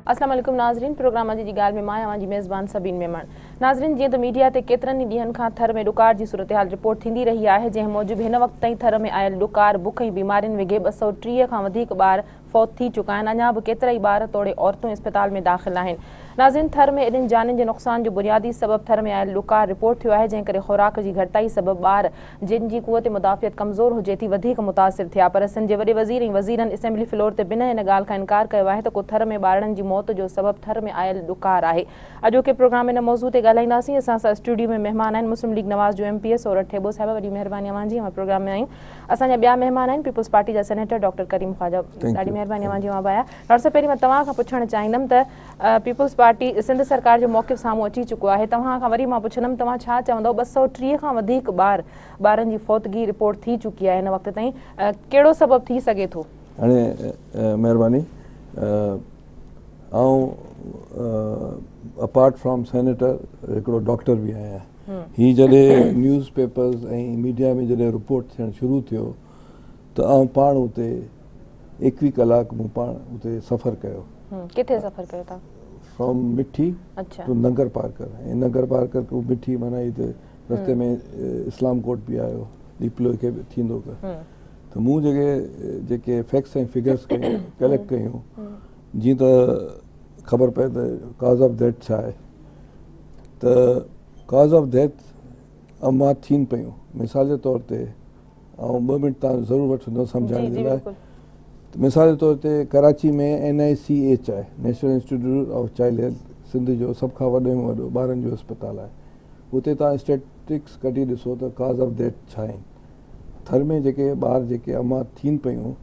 अस्सलाम वालेकुम नाज़रीन, प्रोग्राम जी ॻाल्हि में मां जी मेज़बान सबीन मेमण। नाज़रीन, जीअं त मीडिया ते केतिरनि ई ॾींहंनि खां थर में ॾुकार जी सूरत हाल रिपोर्ट थींदी रही आहे, जंहिं मूजिबि हिन वक़्त ताईं थर में आयल ॾुकार बुख ऐं बीमारियुनि विघे 230 खां वधीक ॿार फ़ौत थी चुका आहिनि। अञा बि केतिरा ई ॿार तोड़े औरतूं इस्पताल में दाख़िल आहिनि। नाज़रीन, थर में एॾिन जानियुनि जे नुक़सान जो बुनियादी सबब थर में आयल ॾुकार रिपोर्ट थियो आहे, जंहिं करे ख़ुराक जी घटिताई सबब ॿार जिन जी क़ुवत मुदाफ़ियत कमज़ोर हुजे थी वधीक मुतासिर थिया। पर सिंध जे वॾे वज़ीर ऐं वज़ीरनि असेंबली फ्लोर ते बिना हिन ॻाल्हि खां इनकार कयो आहे त को थर में ॿारनि जी मौत जो सबब थर में आयल ॾुकार आहे। अॼोके प्रोग्राम हिन मौज़ू ते ॻाल्हाईंदासीं। असां सां स्टूडियो में महिमान आहिनि मुस्लिम लीग नवाज़ जो MPS और ठेबो साहिबा, वॾी महिरबानी अवां जी असां प्रोग्राम में आहियूं। असांजा ॿिया महिमान आहिनि पीपल्स पार्टी जा सेनेटर डॉक्टर करीम ख्वाजा, ॾाढी महिरबानी अवां जी अवां आया। डॉक्टर साहिब, पहिरीं मां तव्हां खां पुछणु चाहींदमि त पीपल्स पार्टी सिंध सरकार जो मौक़िफ़ साम्हूं अची चुको आहे, तव्हां खां वरी मां पुछंदमि तव्हां छा चवंदव? 230 खां वधीक ॿारनि जी फ़ौतगी रिपोर्ट थी चुकी आहे हिन वक़्त ताईं, कहिड़ो सबब थी सघे थो? हाणे महिरबानी, अपार्ट फ्रॉम सेनेटर हिकिड़ो डॉक्टर बि आहियां। ही जॾहिं न्यूज़ पेपर्स ऐं मीडिया में जॾहिं रिपोर्ट थियणु शुरू थियो त आउं पाण उते 21 कलाक मूं पाण उते सफ़र कयो। किथे सफ़र कयो था? फ्रॉम मिठी टू नगर पार्कर, ऐं नगर पार्कर टू मिठी माना हिते रस्ते में इस्लाम कोट बि आयो, दीपलो खे बि थींदो त मूं जेके फैक्ट्स ऐं फिगर्स कलेक्ट कयूं, जीअं त ख़बर पए त कॉज ऑफ डेथ छा आहे। त कॉज ऑफ डेथ अमां थियनि पियूं। मिसाल जे तौर ते ऐं 2 मिंट तव्हां ज़रूरु वठंदो सम्झाइण जे लाइ। मिसाल जे तौर ते कराची में NICH आहे, National Institute of Child Health, Sindh जो सभ खां वॾे में वॾो ॿारनि जो अस्पताल आहे। उते तव्हां स्टेटिस्टिक्स कढी ॾिसो त कॉज ऑफ डेथ छा आहिनि। थर में जेके ॿार जेके अमां थियनि पियूं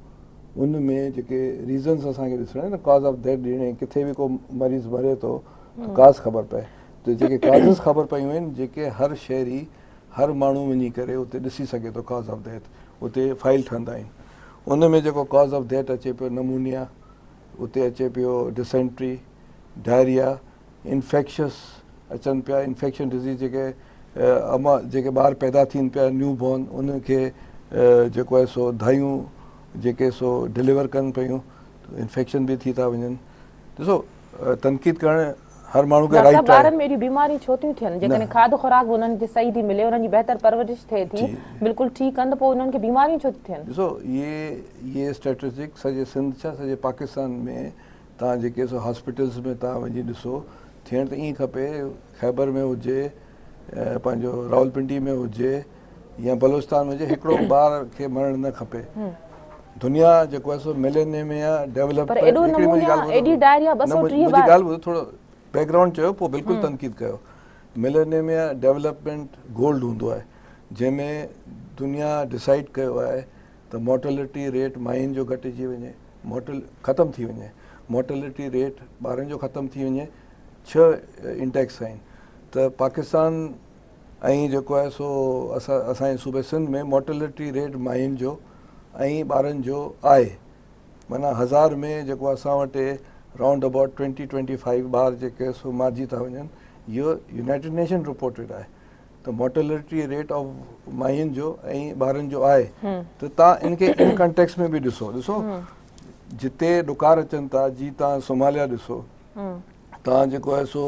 उन में जेके रीज़न्स असांखे ॾिसणा आहिनि न, कॉज ऑफ डेथ ॾियणी, किथे बि को मरीज़ मरे थो त काज़ ख़बर पए, त जेके काज़िस ख़बर पयूं आहिनि, जेके हर शहरी हर माण्हू वञी करे उते ॾिसी सघे थो कॉज ऑफ डेथ, उते फाइल ठहंदा आहिनि। उन में जेको कॉज ऑफ डेथ अचे पियो नमूनिया, उते अचे पियो डिसेंट्री, डायरिया, इन्फेक्शस अचनि पिया, इन्फेक्शन डिज़ीज़ जेके अमां जेके ॿार पैदा थियनि पिया न्यू बॉर्न, उनखे जेको आहे सो धायूं जेके सो डिलीवर कनि पियूं, इन्फेक्शन बि थी था वञनि। ॾिसो, तनक़ीद करणु हर माण्हू खे राइट आहे। ॿारनि में एॾियूं बीमारियूं छो थियूं थियनि? जेकॾहिं खाध खुराक उन्हनि खे सही थी मिले, उन्हनि जी बहितर परवरिश थिए थी, बिल्कुलु ठीकु आहिनि, त पोइ उन्हनि खे बीमारियूं छो थियूं थियनि? ॾिसो, ये स्टैटिस्टिक सॼे सिंध छा सॼे पाकिस्तान में तव्हां जेके सो हॉस्पिटल्स में तव्हां वञी ॾिसो, थियणु त ईअं खपे खैबर में हुजे, पंहिंजो रावलपिंडी में हुजे या बलोचिस्तान में हुजे, हिकिड़ो ॿार खे मरणु न खपे। दुनिया जेको आहे सो मिलेनियमिया डेवलप, मुंहिंजी ॻाल्हि ॿुधो, थोरो बैकग्राउंड चयो पोइ बिल्कुलु तनक़ीद कयो। मिलेनियमिया डेवलपमेंट गोल्ड हूंदो आहे, जंहिंमें दुनिया डिसाइड कयो आहे त मोर्टेलिटी रेट माइयुनि जो घटिजी वञे, ख़तमु थी वञे, मोर्टेलिटी रेट ॿारनि जो ख़तमु थी वञे। 6 इंडेक्स आहिनि। त पाकिस्तान ऐं जेको आहे सो असांजे सूबे सिंध में मोर्टेलिटी रेट माइयुनि जो ऐं ॿारनि जो आहे, माना 1000 में जेको असां वटि राउंड अबाउट 20-25 ॿार जेके सो मारिजी था वञनि। इहो यूनाइटेड नेशन रिपोर्टेड आहे। त मोर्टेलिटी रेट ऑफ माइयुनि जो ऐं ॿारनि जो आहे। त तव्हां इनखे इन कंटेक्स्ट में बि ॾिसो जिते ॾुकार अचनि था, जीअं तव्हां सोमालिया ॾिसो, तव्हां जेको आहे सो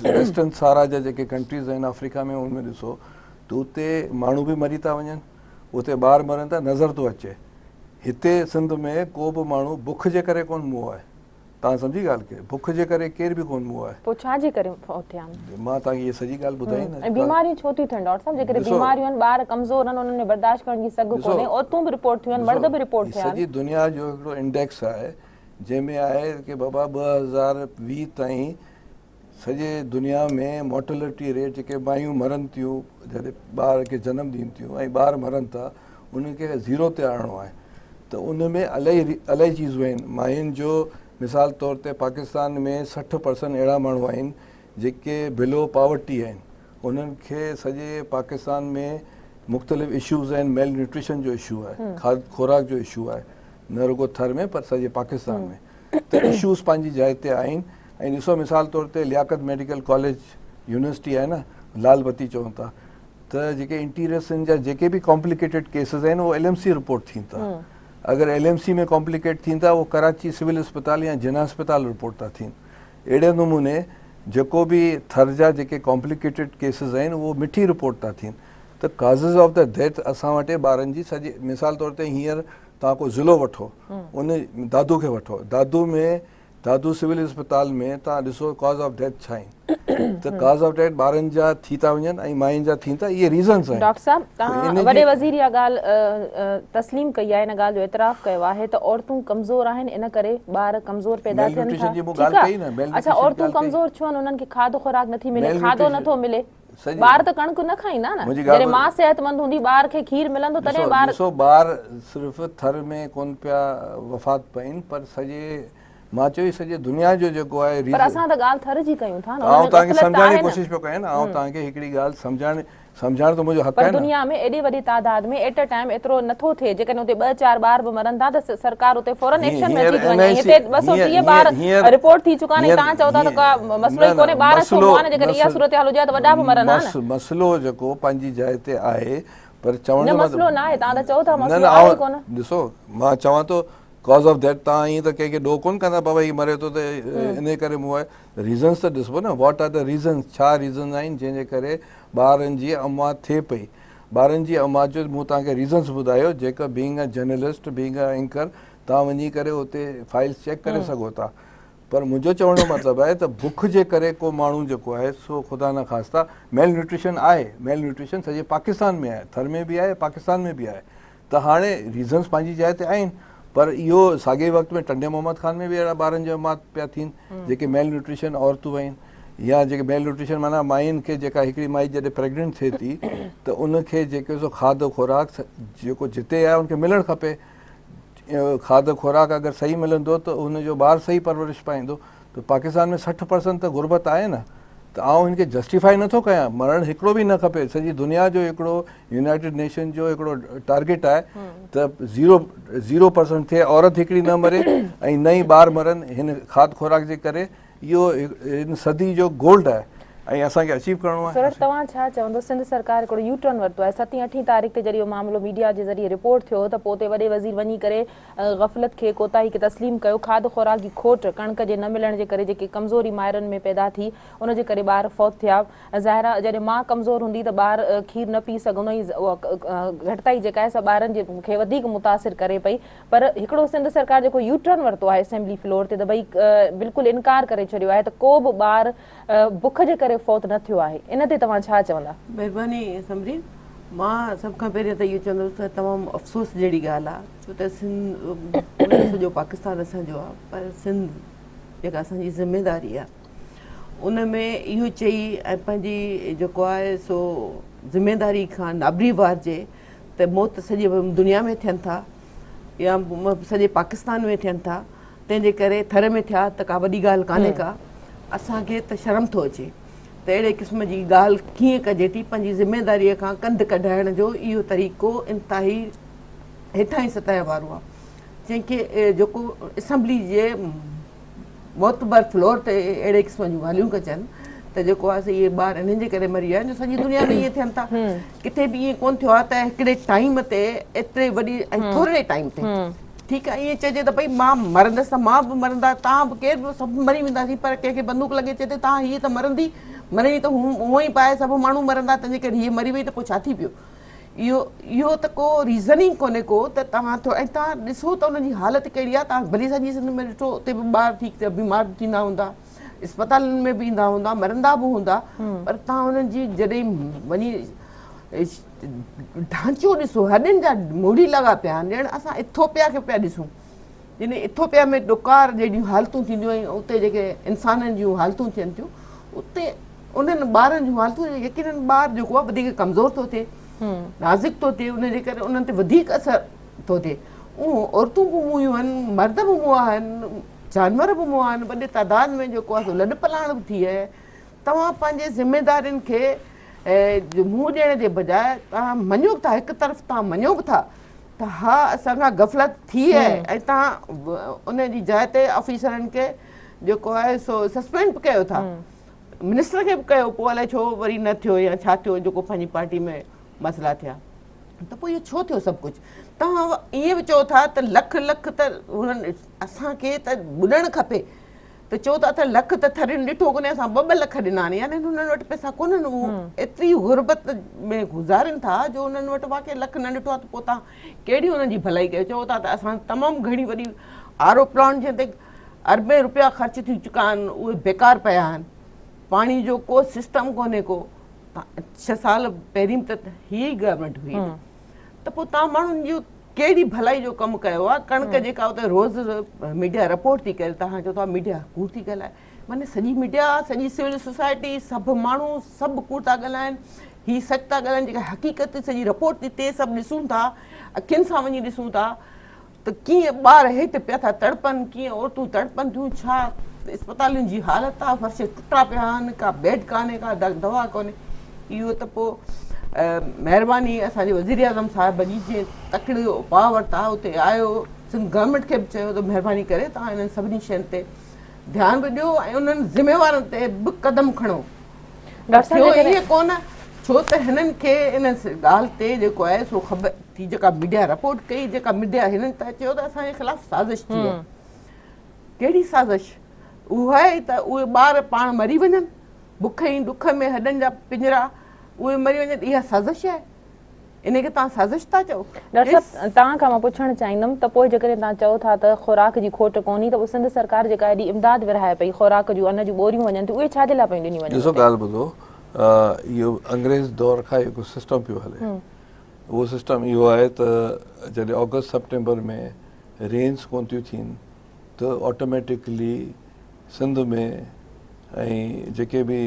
वेस्टर्न सहारा जा जेके कंट्रीज़ आहिनि अफ्रीका में, उनमें ॾिसो त उते माण्हू बि मरी था वञनि, उते ॿार मरनि था, नज़र थो अचे। हिते सिंध में को बि माण्हू बुख जे करे कोन मुओ आहे। तव्हां सम्झी ॻाल्हि खे? बुख जे करे केर बि कोन मुओ आहे। पोइ छा जे करे थिया? मां तव्हांखे इहा सॼी ॻाल्हि ॿुधाई न। ऐं बीमारियूं छो थियूं थियनि डॉक्टर साहब? जेकॾहिं बीमारियूं आहिनि, ॿार कमज़ोर आहिनि, उन्हनि में बर्दाश्त करण जी सघ कोन्हे, औरतूं बि रिपोर्ट थियूं आहिनि, मर्द बि रिपोर्ट थिया आहिनि। सॼी दुनिया जो हिकिड़ो इंडेक्स आहे जंहिंमें आहे कि बाबा 2020 ताईं सॼे दुनिया में मोर्टेलिटी रेट, जेके मायूं मरनि थियूं जॾहिं ॿार खे जनमु ॾियनि थियूं ऐं ॿार मरनि था, उनखे 0 ते आणणो आहे। त उन में इलाही चीज़ूं आहिनि मायुनि जो। मिसाल तौर ते पाकिस्तान में 60% अहिड़ा माण्हू आहिनि जेके बिलो पावर्टी आहिनि। उन्हनि खे सॼे पाकिस्तान में मुख़्तलिफ़ इशूज़ आहिनि। मेल न्यूट्रिशन जो इशू आहे, खुराक जो इशू आहे, न रुगो थर में पर सॼे पाकिस्तान में। त इशूज़ पंहिंजी जाइ ते आहिनि। ऐं ॾिसो, मिसाल तौर ते लियाकत मेडिकल कॉलेज यूनिवर्सिटी आहे न, लाल बत्ती चवनि था, त जेके इंटीरियर सिंध जा जेके बि कॉम्प्लिकेटेड केसिस आहिनि उहे LMC रिपोर्ट थियनि था। अगर LMC में कॉम्प्लिकेट थींदा वो कराची सिविल अस्पताल या जिना अस्पताल रिपोर्ट था थियनि। अहिड़े नमूने जेको बि थर जा जेके कॉम्प्लिकेटेड केसिस आहिनि उहो मिठी रिपोर्ट था थियनि। त काज़िस ऑफ द डेथ असां वटि ॿारनि जी सॼी मिसाल तौर ते हींअर तव्हां को ज़िलो वठो, उन दादू खे वठो, दादू सिविल अस्पताल में तव्हां ॾिसो कॉज ऑफ डेथ छा आहिनि। त कॉज ऑफ डेथ ॿारनि जा थी था वञनि ऐं मायुनि जा थी था, इहे रीज़न्स आहिनि। डॉक्टर साहब, तव्हां वॾे वज़ीर इहा ॻाल्हि तस्लीम कई आहे, इन ॻाल्हि जो इतराफ़ कयो आहे त औरतूं कमज़ोर आहिनि, इन करे ॿार कमज़ोर पैदा थियनि था। अच्छा, औरतूं कमज़ोर छो आहिनि? उन्हनि खे खाधो खुराक नथी मिले, खाधो नथो मिले, ॿार त कणिक न खाईंदा न। जॾहिं मां सेहतमंद हूंदी, ॿार खे खीर मिलंदो तॾहिं ॿार सिर्फ़ु थर में कोन पिया वफ़ात पइनि, पर सॼे मां चयो सॼे दुनिया जो जेको आहे। पर असां त ॻाल्हि थर जी कयूं था न, आउं तव्हांखे सम्झाइण जी कोशिशि पियो कयां न, आउं तव्हांखे हिकिड़ी ॻाल्हि सम्झाइण त मुंहिंजो हक़ आहे न। दुनिया में एॾी वॾी तादाद में एट अ टाइम एतिरो नथो थिए, जेकॾहिं हुते 2-4 ॿार बि मरनि था त सरकार उते फौरन एक्शन में अची थी वञे। हिते 230 ॿार रिपोर्ट थी चुका आहिनि, तव्हां चओ था त का मसलो ई कोन्हे, ॿार छो मुआ न, जेकॾहिं इहा सूरत हाल हुजे त वॾा बि मरनि हा न। मसलो जेको पंहिंजी जाइ ते आहे, पर चवण जो मसलो न आहे, तव्हां त चओ था मसलो आहे कोन। ॾिसो, मां चवां थो कॉज ऑफ डेथ तव्हां ईअं त कंहिंखे ॾोह कोन कंदा बाबा हीउ मरे थो त इन करे मूं आहे। रीज़न्स त ॾिसबो न, वॉट आर द रीज़न्स, छा रीज़न आहिनि जंहिंजे करे ॿारनि जी अमवात थिए पई। ॿारनि जी अमवात जो मूं तव्हांखे रीज़न्स ॿुधायो, जेका being a journalist, being a anchor, तव्हां वञी करे उते फाइल्स चेक करे सघो था। पर मुंहिंजो चवण जो मतिलबु आहे त बुख जे करे को माण्हू जेको आहे सो ख़ुदा न ख़ास्ता मेल न्यूट्रिशन आहे। मेल न्यूट्रिशन सॼे पाकिस्तान में आहे, थर में बि आहे, पाकिस्तान में बि आहे। त हाणे रीज़न्स पंहिंजी जाइ ते आहिनि, पर इहो साॻे वक़्त में टंडे मोहम्मद ख़ान में बि अहिड़ा ॿारनि जो अमवात पिया थियनि जेके मेल न्यूट्रिशन औरतूं आहिनि, या जेके मेल न्यूट्रिशन माना मायुनि खे, जेका हिकिड़ी माई जॾहिं प्रेगनेंट थिए थी त उनखे जेके सो खाधो खुराक जेको जिते आहे उनखे मिलणु खपे। खाधो खुराक अगरि सही मिलंदो त हुनजो ॿारु सही परवरिश पाईंदो। त पाकिस्तान में 60% त गुरबत आहे न। त आउं हिनखे जस्टिफाई नथो कयां, मरणु हिकिड़ो बि न खपे। सॼी दुनिया जो हिकिड़ो यूनाइटेड नेशन जो हिकिड़ो टारगेट आहे त 0% थिए, औरत हिकिड़ी न मरे ऐं न ई ॿार मरनि हिन खाध खुराक जे करे। इहो हिन सदी जो गोल्ड आहे ऐं असांखे अचीव करिणो आहे। सूरत, तव्हां छा चवंदो? सिंध सरकार हिकिड़ो यू टर्न वरितो आहे। 7-8 तारीख़ ते जॾहिं इहो मामिलो मीडिया जे ज़रिए रिपोर्ट थियो त पोइ वॾे वज़ीर वञी करे ग़फ़लत खे, कोताही खे तस्लीम कयो। खाध खुराक जी खोट, कणिक जे न मिलण जे करे जेकी कमज़ोरी माइरनि में पैदा थी, उनजे करे ॿार फौत थिया। ज़ाहिर आहे जॾहिं मां कमज़ोर हूंदी त ॿार खीर न पी सघंदो, ऐं घटिताई जेका आहे सा ॿारनि खे वधीक मुतासिर करे पई। पर हिकिड़ो सिंध सरकार जेको यू टर्न वरितो आहे असेंबली फ्लोर ते, त भई बिल्कुलु इनकार करे छॾियो आहे त को बि ॿार बुख जे करे फौत न थियो आहे। इन ते तव्हां छा चवंदा? महिरबानी समरीन, मां सभ खां पहिरियों त इहो चवंदुसि त तमामु अफ़सोस जहिड़ी ॻाल्हि आहे, छो त सिंध सॼो पाकिस्तान असांजो आहे, पर सिंध जेका असांजी ज़िमेदारी आहे उन में इहो चई ऐं पंहिंजी जेको आहे सो ज़िमेदारी खां नाबरी वारिजे त मौत सॼी दुनिया में थियनि था या सॼे पाकिस्तान में थियनि था, तंहिंजे करे थर में थिया त का वॾी ॻाल्हि कान्हे का। असांखे त शर्म थो अचे त अहिड़े क़िस्म जी ॻाल्हि कीअं कजे थी। पंहिंजी ज़िमेदारीअ खां कंधु कढाइण जो इहो तरीक़ो इंतिहाई हेठां ई सतह वारो आहे, जंहिंखे जेको असेंबली जे मोतबर फ्लोर ते अहिड़े क़िस्म जूं ॻाल्हियूं कजनि त जेको आहे इहे ॿार इन्हनि जे करे मरी विया आहिनि जो सॼी दुनिया में ईअं थियनि था। किथे बि ईअं कोन थियो आहे त हिकिड़े टाइम ते एतिरे वॾी ऐं थोरे टाइम ते ठीकु आहे ईअं चइजे त भई मां मरंदसि त मां बि मरंदा, तव्हां बि केरु बि सभु मरी वेंदासीं, पर कंहिंखे बंदूक लॻे चए तव्हां हीअ त मरंदी त हूअं ई पाए सभु माण्हू मरंदा, तंहिंजे करे हीअ मरी वई त पोइ छा थी पियो। इहो त को रीज़न ई कोन्हे को त तव्हां ऐं तव्हां ॾिसो त उनजी हालति कहिड़ी आहे। तव्हां भली सॼी सिंध में ॾिठो, उते बि ॿार ठीकु बीमार थींदा हूंदा, अस्पतालुनि में बि ईंदा हूंदा, मरंदा बि हूंदा, पर तव्हां उन्हनि जी जॾहिं वञी ढांचो ॾिसो, हॾनि जा मूड़ी लॻा पिया आहिनि, ॼण असां इथोपिया खे पिया ॾिसूं। जिन इथोपिया में ॾुकार जहिड़ियूं हालतूं थींदियूं आहिनि, उते जेके इंसाननि जूं हालतूं थियनि थियूं, उते उन्हनि ॿारनि जूं हालतूं यकीननि ॿार जेको आहे वधीक कमज़ोर थो थिए, नाज़ुक थो थिए, उनजे करे उन्हनि ते वधीक असरु थो थिए। औरतूं बि मुहियूं आहिनि, मर्द बि मुआ आहिनि, जानवर बि मुआ आहिनि, वॾे तादाद में जेको आहे लॾ पलाण बि थी आहे। तव्हां पंहिंजे ज़िमेदारियुनि खे मुंहुं ॾियण जे बजाए तव्हां मञो था, हिकु तरफ़ तव्हां मञो बि था त हा असांखां गफ़लत थी आहे, ऐं तव्हां उन जी जाइ ते ऑफिसरनि खे जेको आहे सो सस्पेंड बि कयो था, मिनिस्टर खे बि कयो, पोइ अलाए छो वरी न थियो या छा थियो जेको पंहिंजी पार्टी में मसइला थिया। त पोइ इहो छो थियो सभु कुझु? तव्हां ईअं बि चओ था त लख लख त हुननि असांखे त ॿुॾणु खपे, त चओ था त लख त थरीनि ॾिठो कोन्हे, असां 2-2 लख ॾिना आहिनि, यानी हुननि वटि पैसा कोन्हनि, उहो एतिरी गुरबत में गुज़ारनि था जो हुननि वटि वाक़ई लख न ॾिठो आहे। त पोइ तव्हां कहिड़ी हुननि जी भलाई कयो? चओ था त असां तमामु घणी वॾी आरो प्लांट जंहिं ते अरबे रुपया ख़र्च थी चुका आहिनि उहे बेकार पिया आहिनि, पाणी जो को सिस्टम कोन्हे को। 6 साल पहिरीं त हीअ ई गवर्नमेंट हुई, त पोइ तव्हां माण्हुनि जो कहिड़ी भलाई जो कमु कयो आहे? कणिक जेका उते रोज़ मीडिया रिपोर्ट थी करे, तव्हां चओ था मीडिया कूड़ थी ॻाल्हाए, माने सॼी मीडिया, सॼी सिविल सोसाइटी, सभु माण्हू सभु कूड़ था ॻाल्हाइनि, हीअ सच था ॻाल्हाइनि, जेका हक़ीक़त सॼी रिपोर्ट थी थिए, सभु ॾिसूं था, अखियुनि सां वञी ॾिसूं था त कीअं ॿार हेठि पिया था तड़पनि, कीअं औरतूं तड़पनि थियूं, छा अस्पतालुनि जी हालत आहे, फर्श टुटा पिया आहिनि, का बेड कान्हे, का दवा कोन्हे। इहो त पोइ महिरबानी असांजे वज़ीर आज़म साहिब जी जीअं तकिड़ो उपाउ वरिता, उते आयो, सिंध गवर्नमेंट खे बि चयो त महिरबानी करे तव्हां इन्हनि सभिनी शयुनि ते ध्यानु बि ॾियो ऐं उन्हनि ज़िम्मेवारनि ते बि क़दम खणो। ईअं कोन छो त हिननि खे इन ॻाल्हि ते जेको आहे सो ख़बर थी, जेका मीडिया रिपोर्ट कई, जेका मीडिया हिननि त चयो त असांजे ख़िलाफ़ु साज़िश थी आहे। कहिड़ी साज़िश? उहा आहे त उहे ॿार पाण मरी वञनि, बुख ऐं ॾुख में हॾनि जा पिंजरा उहे मरी वञनि, इहा साज़िश आहे? इनखे तव्हां साज़िश था चओ? डॉक्टर साहब तव्हां खां मां पुछणु चाहींदमि त पोइ जेकॾहिं तव्हां चओ था त ख़ुराक जी खोट कोन्हे, त सिंध सरकार जेका एॾी इमदाद विरहाए पई, ख़ुराक जूं अन जूं बोरियूं वञनि थियूं, उहे छाजे लाइ पयूं ॾिनियूं वञनि? ॾिसो ॻाल्हि ॿुधो, इहो अंग्रेज़ दौर खां हिकु सिस्टम पियो हले। उहो सिस्टम इहो आहे त जॾहिं ऑगस्ट सेप्टेंबर में रेन्स कोन थियूं थियनि त ऑटोमेटिकली सिंध में ऐं जेके बि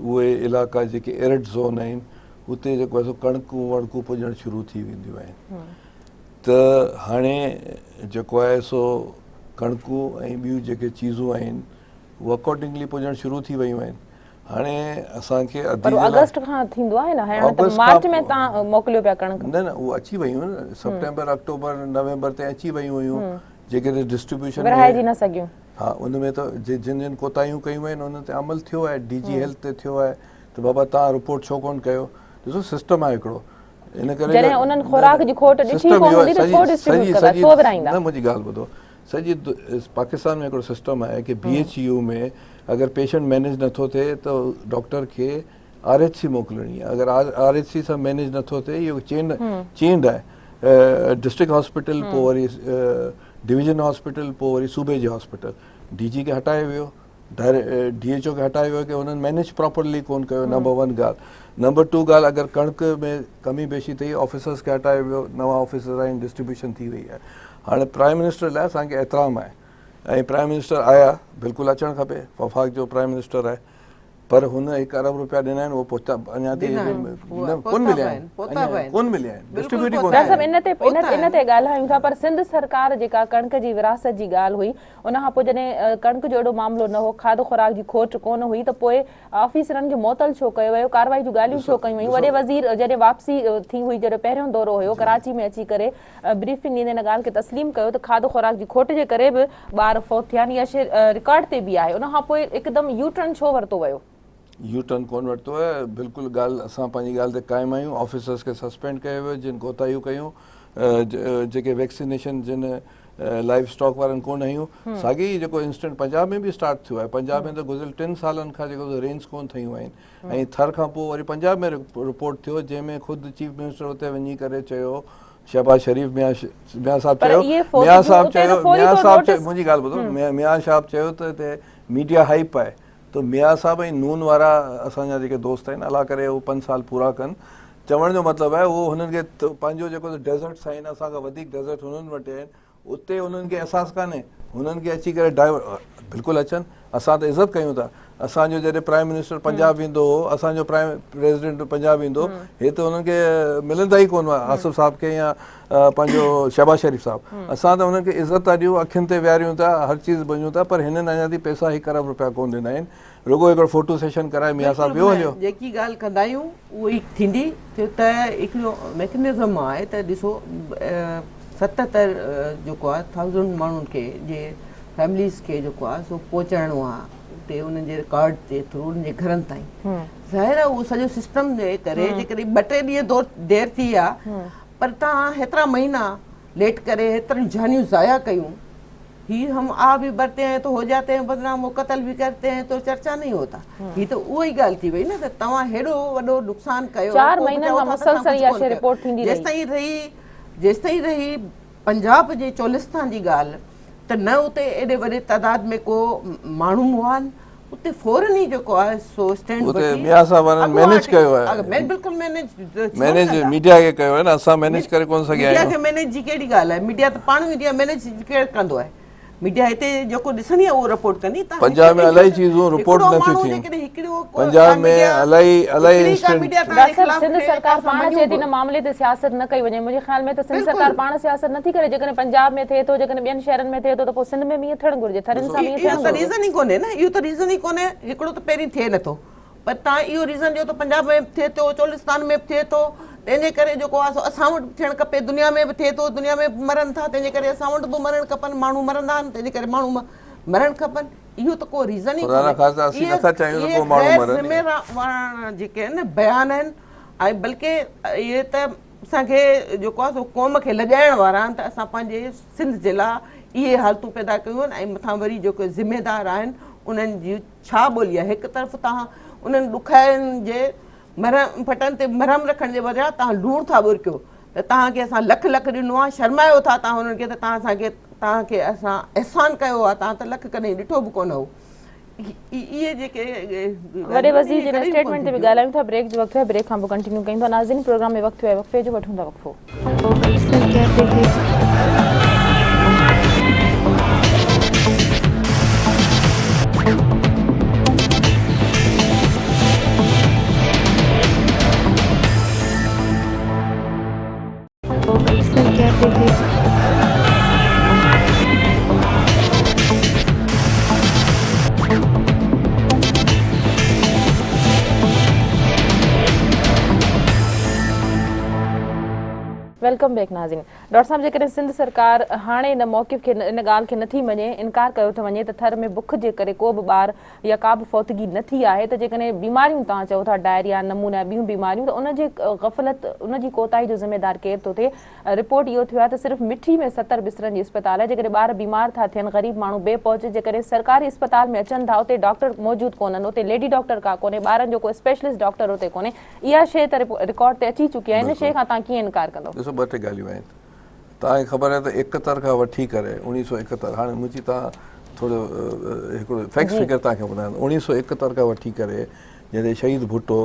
उहे इलाइक़ा जेके एरिड ज़ोन आहिनि उते जेको आहे सो कणकूं वणकूं पुॼणु शुरू थी वेंदियूं आहिनि। त हाणे जेको आहे सो कणकूं ऐं ॿियूं जेके चीज़ूं आहिनि उहे अकॉर्डिंगली पुॼणु शुरू थी वियूं आहिनि। हाणे असांखे अगस्त खां थींदो आहे न, हाणे त मार्च में तव्हां मोकिलियो पिया कणक? न न उहे अची वियूं न, सेप्टेंबर अक्टूबर नवंबर ते अची वियूं हुयूं, जेके डिस्ट्रीब्यूशन विरहाइजी न सघियूं। हा, उन में त जिन जिन कोताहियूं कयूं आहिनि उन ते अमल थियो आहे, DG हेल्थ ते थियो आहे, त बाबा तव्हां रिपोर्ट छो कोन कयो? ॾिसो सिस्टम आहे हिकिड़ो, इन करे जॾहिं उन्हनि ख़ुराक जी खोट ॾिठी कोन हूंदी त छो डिस्ट्रीब्यूट कंदा, छो विराईंदा? न, मुंहिंजी ॻाल्हि ॿुधो, सॼी पाकिस्तान में हिकिड़ो सिस्टम आहे कि BHU में अगरि पेशेंट मैनेज नथो थिए त डॉक्टर खे RH मोकिलणी आहे। अगरि RH सां मैनेज नथो थिए, इहो चेंड आहे, डिस्ट्रिक्ट हॉस्पिटल, पोइ वरी डिवीजन हॉस्पिटल, पोइ वरी सूबे जे हॉस्पिटल। DG खे हटाए वियो, DHO खे हटाए वियो कि हुननि मैनेज प्रॉपरली कोन कयो, नंबर 1 ॻाल्हि। नंबर 2 ॻाल्हि, अगरि कणिक में कमी बेशी अथई, ऑफिसर्स खे हटाए वियो, नवां ऑफिसर आहिनि, डिस्ट्रीब्यूशन थी वई आहे। हाणे प्राइम मिनिस्टर लाइ असांखे एतिराम आहे ऐं प्राइम मिनिस्टर आया, बिल्कुलु अचणु खपे, वफ़ाक़ जो प्राइम मिनिस्टर आहे, पर हुन 1 अरब रुपया ॾिना आहिनि, उहो अञा कोन मिलिया आहिनि, डिस्ट्रीब्यूट कोन। इन ते ॻाल्हायूं था, पर सिंध सरकार जेका कणिक जी विरासत जी ॻाल्हि हुई, उनखां पोइ जॾहिं कणिक जो एॾो मामिलो न हो, खाधो खुराक जी खोट कोन हुई, त पोइ ऑफिसरनि खे मुअतल छो कयो वियो, कार्रवाई जूं ॻाल्हियूं छो कयूं वयूं? वॾे वज़ीर जॾहिं वापसी थी हुई, जॾहिं पहिरियों दौरो हुयो, कराची में अची करे ब्रीफिंग ॾींदे हिन ॻाल्हि खे तस्लीम कयो त खाधो खुराक जी खोट जे करे बि ॿार फौत थिया आहिनि, इहा शइ रिकॉर्ड ते बि आहे। उनखां पोइ हिकदमि यू टर्न छो वरितो वियो? यू टर्न कोन वरितो आहे, बिल्कुलु ॻाल्हि असां पंहिंजी ॻाल्हि ते क़ाइमु आहियूं। ऑफिसर्स खे सस्पेंड कयो वियो जिन कोताहियूं कयूं, जेके वैक्सीनेशन जिन लाइफ स्टॉक वारनि कोन हुयूं। साॻी जेको इंसिडेंट पंजाब में बि स्टार्ट थियो आहे, पंजाब में त गुज़िरियल 3 सालनि खां जेको रेंज कोन ठहियूं आहिनि, ऐं थर खां पोइ वरी पंजाब में रिपोर्ट थियो, जंहिंमें ख़ुदि चीफ मिनिस्टर हुते वञी करे चयो, शहबाज शरीफ़ मियां साहब चयो, मुंहिंजी ॻाल्हि ॿुधो, मियां साहब चयो त हिते मीडिया हाइप आहे, त मियां साहब ऐं नून वारा असांजा जेके दोस्त आहिनि, अला करे उहे 5 साल पूरा कनि। चवण जो मतिलबु आहे उहो हुननि खे पंहिंजो जेको डेज़र्ट्स आहिनि, असांखां वधीक डेज़र्ट हुननि वटि आहिनि, उते उन्हनि खे अहसासु कान्हे, हुननि खे अची करे बिल्कुलु अचनि, असां त इज़त कयूं था। असांजो जॾहिं प्राइम मिनिस्टर पंजाब ईंदो हो, असांजो प्राइम प्रेसिडेंट पंजाब ईंदो, हे त हुननि खे मिलंदा ई कोन हुआ, आसिफ साहब खे या पंहिंजो शहबाज शरीफ़ साहब। असां त हुननि खे इज़त था ॾियूं, अखियुनि ते विहारियूं था, हर चीज़ बणियूं था, पर हिननि अञा ताईं पैसा 1 अरब रुपया कोन ॾिना आहिनि। रुगो हिकिड़ो फोटो सेशन कराए मियां साहब वियो हलियो। जेकी ॻाल्हि कंदा आहियूं उहा ई थींदी, छो त हिकिड़ो मैकेनिज़म आहे त ॾिसो 77 जेको आहे 1000 माण्हुनि खे जे फैमिलीज़ खे जेको आहे सो पहुचाइणो आहे उते उन्हनि जे कार्ड जे थ्रू उन्हनि जे घरनि ताईं। ज़ाहिर आहे उहो सॼो सिस्टम जे करे जेकॾहिं 2-3 ॾींहं देरि थी आहे, पर तव्हां हेतिरा महीना लेट करे हेतिरी जानियूं ज़ाया कयूं, ही हम आ भी भरते हैं तो हो जाते हैं बदनाम, वो कत्ल भी करते हैं तो चर्चा नहीं होता। ही तो उहो ई ॻाल्हि थी वई न त तव्हां हेॾो वॾो नुक़सान कयो, 4 महीननि खां मुसलसल इहा शइ रिपोर्ट थींदी रही। जेसिताईं रही पंजाब जे चोलिस्तान जी ॻाल्हि, त न उते एॾे वॾे तादाद में को माण्हू हुआ आहिनि, उते फौरन ई जेको आहे सो स्टैंड उते मियां साहब मैनेज कयो आहे, बिल्कुलु मैनेज मीडिया खे कयो आहे न, असां मैनेज करे कोन सघिया मीडिया आहियूं। खे मैनेज जी कहिड़ी ॻाल्हि आहे, मीडिया त पाण मीडिया मैनेज केरु कंदो आहे, मीडिया हिते जेको ॾिसंदी आहे उहो रिपोर्ट कंदी। पंजाब में इलाही चीज़ूं रिपोर्ट नथियूं थियूं, पंजाब में इलाही सिंध सरकार पाण चए थी न मामले ते सियासत न कई वञे, मुंहिंजे ख़्याल में त सिंध सरकार पाण सियासत नथी करे। जेकॾहिं पंजाब में थिए थो, जेकॾहिं ॿियनि शहरनि में थिए थो, त पोइ सिंध में बि ईअं थियणु घुरिजे, थरनि सां बि ईअं थियणु घुरिजे। रीज़न ई कोन्हे न, इहो त रीज़न ई कोन्हे, हिकिड़ो त पहिरीं थिए नथो, पर तव्हां इहो रीज़न ॾियो त पंजाब में थिए थो, चोलिस्तान में थिए थो, तंहिंजे करे जेको आहे असां वटि थियणु खपे, दुनिया में बि थिए थो, दुनिया में मरनि था, तंहिंजे करे असां वटि बि मरणु खपनि, माण्हू मरंदा आहिनि तंहिंजे करे माण्हू मरणु खपनि, इहो त को रीज़न ई कोन्हे। जेके आहिनि न बयान आहिनि, ऐं बल्कि इहे त असांखे जेको आहे सो क़ौम खे लॼाइण वारा आहिनि, त असां पंहिंजे सिंध जे लाइ इहे हालतूं पैदा कयूं आहिनि। ऐं मथां वरी जेके ज़िमेदार आहिनि उन्हनि जी छा ॿोली आहे, हिकु तरफ़ तव्हां उन्हनि ॾुखाइनि जे मरम फटनि ते मरहम रखण जे बजाए तव्हां लूणु था ॿुरकियो, त तव्हांखे असां लख लख ॾिनो आहे, शर्मायो था तव्हां हुननि खे, त तव्हांखे असां अहसान कयो आहे, तव्हां त लख कॾहिं ॾिठो बि कोन हो। इहे जेके वॾे वज़ीर जे स्टेटमेंट ते बि ॻाल्हायूं था, ब्रेक जो वक़्तु आहे, ब्रेक खां पोइ कंटिन्यू कयूं था। नाज़रीन, प्रोग्राम में वक़्तु आहे, वक़्फ़े जो वठूं था वक़्फ़ो। वेलकम बैक नाज़रीन। डॉक्टर साहब, जेकॾहिं सिंध सरकार हाणे इन मौक़िफ़ खे इन ॻाल्हि खे नथी मञे, इनकार कयो थो वञे त थर में बुख जे करे को बि ॿार या का बि फौतगी न थी आहे, त जेकॾहिं बीमारियूं तव्हां चओ था डायरिया नमूना ॿियूं बीमारियूं, त उनजे ग़फ़लत उनजी कोताही जो ज़िम्मेदार केरु थो थिए? रिपोर्ट इहो थियो आहे त सिर्फ़ु मिठी में 70 बिस्तरनि जी अस्पताल आहे। जेकॾहिं ॿार बीमार था थियनि, ग़रीब माण्हू बेपहुच, जेकॾहिं सरकारी अस्पताल में अचनि था, उते डॉक्टर मौजूदु कोन्हनि, उते लेडी डॉक्टर का कोन्हे, ॿारनि जो को स्पेशलिस्ट डॉक्टर उते कोन्हे, इहा शइ त रिकॉर्ड ते अची चुकी आहे। इन शइ खां तव्हां कीअं इनकार कंदो? ॾिसो, ॿ टे ॻाल्हियूं आहिनि। तव्हांखे ख़बर आहे त 71 खां वठी करे 1971, हाणे मुंहिंजी तव्हां थोरो हिकिड़ो फैक्ट्स फिगर तव्हांखे ॿुधायां। 1971 खां वठी करे जॾहिं शहीद भुट्टो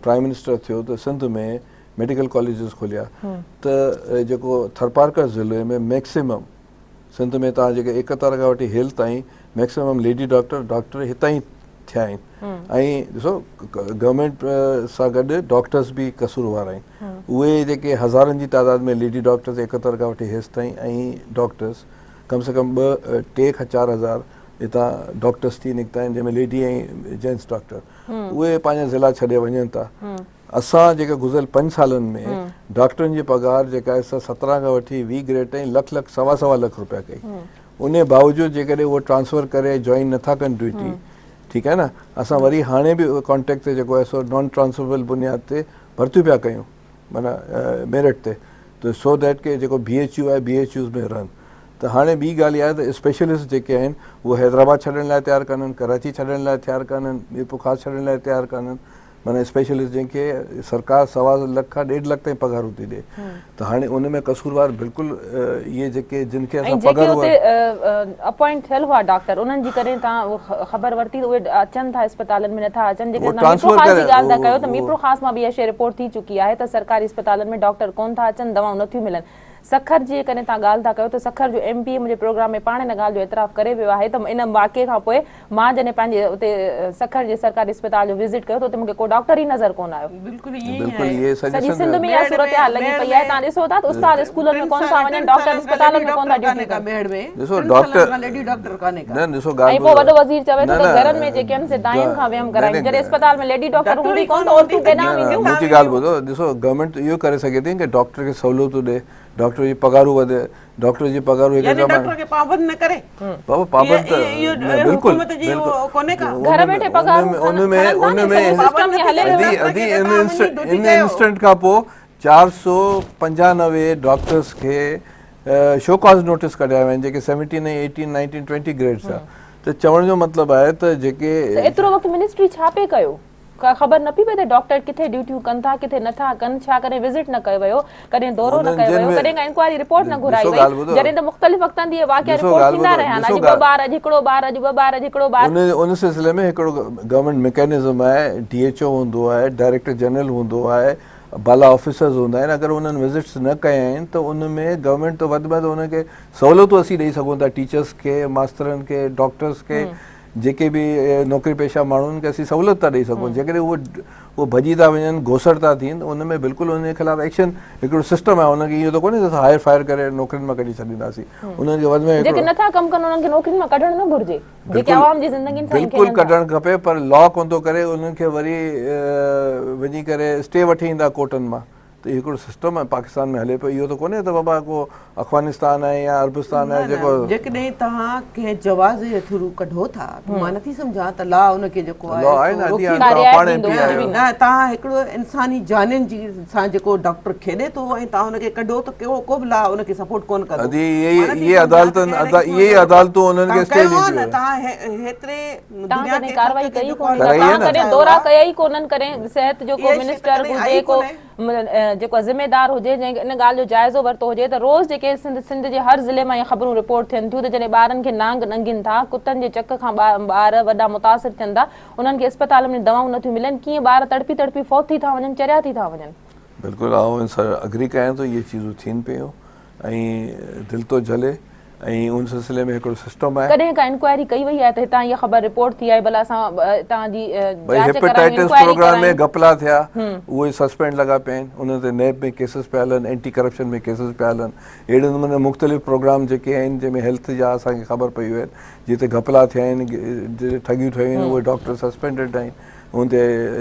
प्राइम मिनिस्टर थियो, त सिंध में मेडिकल कॉलेजिस खोलिया, त जेको थरपारकर ज़िले में मैक्सिमम सिंध में तव्हां जेके 71 खां वठी हेल ताईं मैक्सिमम लेडी डॉक्टर हितां ई थिया आहिनि। ऐं ॾिसो, गवर्नमेंट सां गॾु डॉक्टर्स बि कसूरवार आहिनि, उहे जेके हज़ारनि जी तादाद में लेडी डॉक्टर्स 71 खां वठी हेसि ताईं, ऐं डॉक्टर्स कम से कम 3 खां 4 हज़ार हितां डॉक्टर्स थी निकिता आहिनि, जंहिंमें लेडी ऐं जेंट्स डॉक्टर, उहे पंहिंजा ज़िला छॾे वञनि था। असां जेके गुज़िरियल 5 सालनि में डॉक्टरनि जी पघार जेका आहे 17 खां वठी 20 ग्रेड ताईं लख सवा लख रुपया कई। उन बावजूदु जेकॾहिं उहो ट्रांसफर करे जॉइन नथा कनि ड्यूटी, ठीकु आहे न, असां वरी हाणे बि कॉन्ट्रेक्ट ते जेको आहे सो नॉन ट्रांसफरेबल बुनियाद ते भर्तियूं पिया कयूं, माना मेरिट ते, त सो दैट के जेको BHU आहे BHUs में रहनि। त हाणे ॿी ॻाल्हि इहा आहे त स्पेशलिस्ट जेके आहिनि उहे हैदराबाद छॾण लाइ तयारु कान्हनि, कराची छॾण लाइ तयारु कान्हनि, मीरपुर ख़ासि छॾण लाइ तयारु कान्हनि, माना स्पेशलिस्ट जंहिंखे सरकार 1.25 लख खां 1.5 लख ताईं पघारूं थी ॾिए। त हाणे उन में कसूरवार बिल्कुलु इहे जेके जिन खे असां पघार अपॉइंट थियल हुआ डॉक्टर, उन्हनि जी करे तव्हां ख़बर वरिती त उहे अचनि था अस्पतालनि में नथा अचनि। जेके मीरपुर ख़ासि जी ॻाल्हि था कयो, त मीरपुर ख़ासि मां बि इहा शइ रिपोर्ट थी चुकी आहे त सरकारी अस्पतालनि में डॉक्टर कोन था अचनि, दवाऊं नथियूं मिलनि। सखर जी कॾहिं तव्हां ॻाल्हि था कयो, त सखर जो MP मुंहिंजे प्रोग्राम में पाण इन ॻाल्हि जो एतिराफ़ करे वियो आहे त इन वाक़े खां पोइ मां जॾहिं पंहिंजे उते सखर जे सरकारी अस्पताल जो विज़िट कयो, त उते मूंखे को डॉक्टर ई नज़र कोन आयो। सॼी सिंध में इहा सूरत हाल लॻी पई आहे। तव्हां ॾिसो था त उस्ताद स्कूलनि में कोन था वञनि, डॉक्टर अस्पतालनि में कोन था ड्यूटी कनि। ॾिसो डॉक्टर लेडी डॉक्टर कान्हे का, न ॾिसो ॻाल्हि, ऐं पोइ वॾो वज़ीर चवे थो त घरनि में जेके आहिनि से दाइयुनि खां वहम कराइनि, जॾहिं अस्पताल में लेडी डॉक्टर हूंदी कोन त औरतूं केॾां वेंदियूं। मुंहिंजी ॻाल्हि ॿुधो, ॾिसो गवर्नमेंट इहो करे सघे थी कि डॉक्टर खे सहूलियतूं ॾे, डॉक्टर जी पघारूं वधे, डॉक्टर जी पघारूं डॉक्टर खे पाबंद न करे, बाबा पाबंद त बिल्कुलु घर वेठे पघारूं उन में इन इंस्टेंट खां पोइ 495 डॉक्टर्स खे शो कॉज नोटिस कढिया विया आहिनि जेके 17 ऐं 18 19 20 ग्रेड्स आहे। त चवण जो मतिलबु आहे त जेके एतिरो वक़्तु मिनिस्ट्री छा पे कयो, ख़बर न पई पए त डॉक्टर किथे ड्यूटियूं कनि था किथे नथा कनि, छा कॾहिं विज़िट न कयो वियो, कॾहिं दौरो न कयो वियो, कॾहिं इंक्वायरी रिपोर्ट न घुराई वई, जॾहिं त मुख़्तलिफ़ वक़्तनि ते वाक़िया रिपोर्ट थींदा रहिया आहिनि। अॼु 2 ॿार, अॼु हिकिड़ो ॿार, अॼु 2 ॿार, अॼु हिकिड़ो ॿार। उन सिलसिले में हिकिड़ो गवर्नमेंट मैकेनिज़म आहे, DHO हूंदो आहे, डायरेक्टर जनरल हूंदो आहे, बाला ऑफिसर्स हूंदा आहिनि। अगरि उन्हनि विज़िट्स न कया आहिनि त उन में गवर्नमेंट तो वधि में वधि उनखे सहूलियतूं असीं ॾेई सघूं था, टीचर्स खे, मास्तरनि खे, डॉक्टर्स खे, जेके बि नौकिरी पेशा माण्हुनि खे असीं सहूलियत था ॾेई सघूं। जेकॾहिं उहो भॼी था वञनि, घोसड़ था थियनि, उन में बिल्कुलु उनजे ख़िलाफ़ु एक्शन हिकिड़ो सिस्टम आहे। उनखे इहो त कोन्हे त असां हायर फायर करे नौकिरियुनि मां कढी छॾींदासीं। उन्हनि खे वधि में जेके नथा कमु कनि उन्हनि खे नौकिरियुनि मां कढणु न घुरिजे, जेके आवाम जी ज़िंदगी सां बिल्कुलु कढणु खपे, पर लॉ कोन थो करे। उन्हनि खे वरी वञी करे स्टे वठी ईंदा कोर्टनि मां। त हिकिड़ो सिस्टम आहे पाकिस्तान में हले पियो। इहो त कोन्हे त बाबा को अफ़गानिस्तान आहे या अरबस्तान आहे जेको जेकॾहिं तव्हां कंहिं जवाज़ जे थ्रू कढो था त मां नथी सम्झां त लॉ उनखे जेको लॉ आहे न न, तव्हां हिकिड़ो इंसानी जानियुनि जी सां जेको डॉक्टर खेॾे थो ऐं तव्हां हुनखे कढो त को बि लॉ उनखे सपोर्ट कोन कंदो। इहे अदालतूं उन्हनि खे स्टे ॾींदियूं आहिनि। तव्हां हेतिरे दुनिया खे कार्रवाई कई कोन, तव्हां कॾहिं दौरा कया ई कोन्हनि, कॾहिं सिहत जो को मिनिस्टर हुजे, को जेको ज़िम्मेदार हुजे जंहिं इन ॻाल्हि जो जाइज़ो वरितो हुजे त रोज़ जेके सिंध जे हर ज़िले मां इहे ख़बरूं रिपोर्ट थियनि थियूं त जॾहिं ॿारनि खे नांग नंगिनि था, कुतनि जे चक खां ॿार वॾा मुतासिर थियनि था, उन्हनि खे अस्पताल में दवाऊं नथियूं मिलनि, कीअं ॿार तड़पी तड़पी फौत थी था वञनि, चरिया थी था वञनि। बिल्कुलु आउं इन सां अग्री कयां थो, इहे चीज़ूं थियनि पियूं ऐं दिलि थो जले। ऐं उन सिलसिले में हिकिड़ो सिस्टम आहे। कॾहिं का इंक्वायरी कई वई आहे त हितां इहा ख़बर रिपोर्ट थी आहे, भला असां तव्हांजी हेपेटाइटिस प्रोग्राम में घपला थिया, उहे सस्पेंड लॻा पिया आहिनि। उन ते नैब में केसिस पिया हलनि, एंटी करप्शन में केसिस पिया हलनि। अहिड़े नमूने मुख़्तलिफ़ प्रोग्राम जेके आहिनि जंहिंमें हेल्थ जा असांखे ख़बर पयूं आहिनि, जिते घपला थिया आहिनि, ठगियूं ठहियूं आहिनि, उहे डॉक्टर सस्पेंडेड आहिनि। उन ते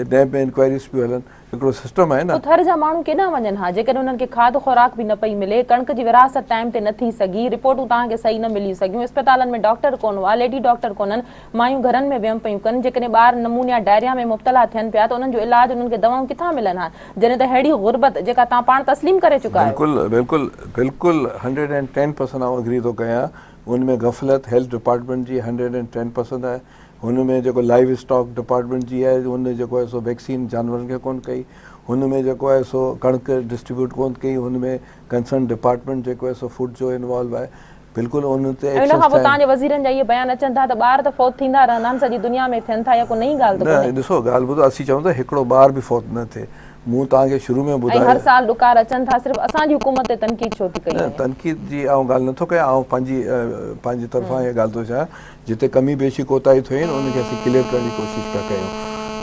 नैब में इंक्वायरीज़ पियूं हलनि। हिकिड़ो सिस्टम आहे न। थर जा माण्हू केॾां वञनि हा, जेकॾहिं उन्हनि खे खाधो खुराक बि न पई मिले, कणिक जी विरासत टाइम ते न थी सघी, रिपोर्टूं तव्हांखे सही न मिली सघियूं, अस्पतालनि में डॉक्टर कोन हुआ, लेडी डॉक्टर कोन्हनि, मायूं घरनि में वियम पियूं कनि, जेकॾहिं ॿार नमूनिया डायरिया में मुब्तला थियनि पिया त उन्हनि जो इलाज, उन्हनि खे दवाऊं किथां मिलनि हा, जॾहिं त अहिड़ी गुरबत जेका तव्हां पाण तस्लीम करे चुका आहियो। बिल्कुलु बिल्कुलु बिल्कुलु 110% आउं एग्री थो कयां। उनमें गफ़लत हेल्थ डिपार्टमेंट जी 110% आहे। हुनमें जेको लाइव स्टॉक डिपार्टमेंट जी आहे, हुन जेको आहे सो वैक्सीन जानवरनि खे कोन कई, हुनमें जेको आहे सो कणिक डिस्ट्रीब्यूट कोन कई, हुनमें कंसर्न डिपार्टमेंट जेको आहे सो फूड जो इन्वॉल्व आहे। बिल्कुलु उन ते इन खां पोइ तव्हांजे वज़ीरनि जा इहे बयान अचनि था त ॿार त फौत थींदा रहंदा आहिनि, सॼी दुनिया में थियनि था, या कोई नई ॻाल्हि त न। ॾिसो ॻाल्हि ॿुधो, असीं चऊं था हिकिड़ो ॿार बि फौत न थिए। मूं तव्हांखे शुरू में ॿुधायो हर साल ॾुकार अचनि था, सिर्फ़ु असांजी हुकूमत ते तनक़ीद छो थी कई? न, तनक़ीद जी आउं ॻाल्हि नथो कयां। आउं पंहिंजी तरफ़ां इहा ॻाल्हि थो चवां, जिते कमी बेशी कोताही थियूं आहिनि उनखे असीं क्लियर करण जी कोशिशि पिया कयूं,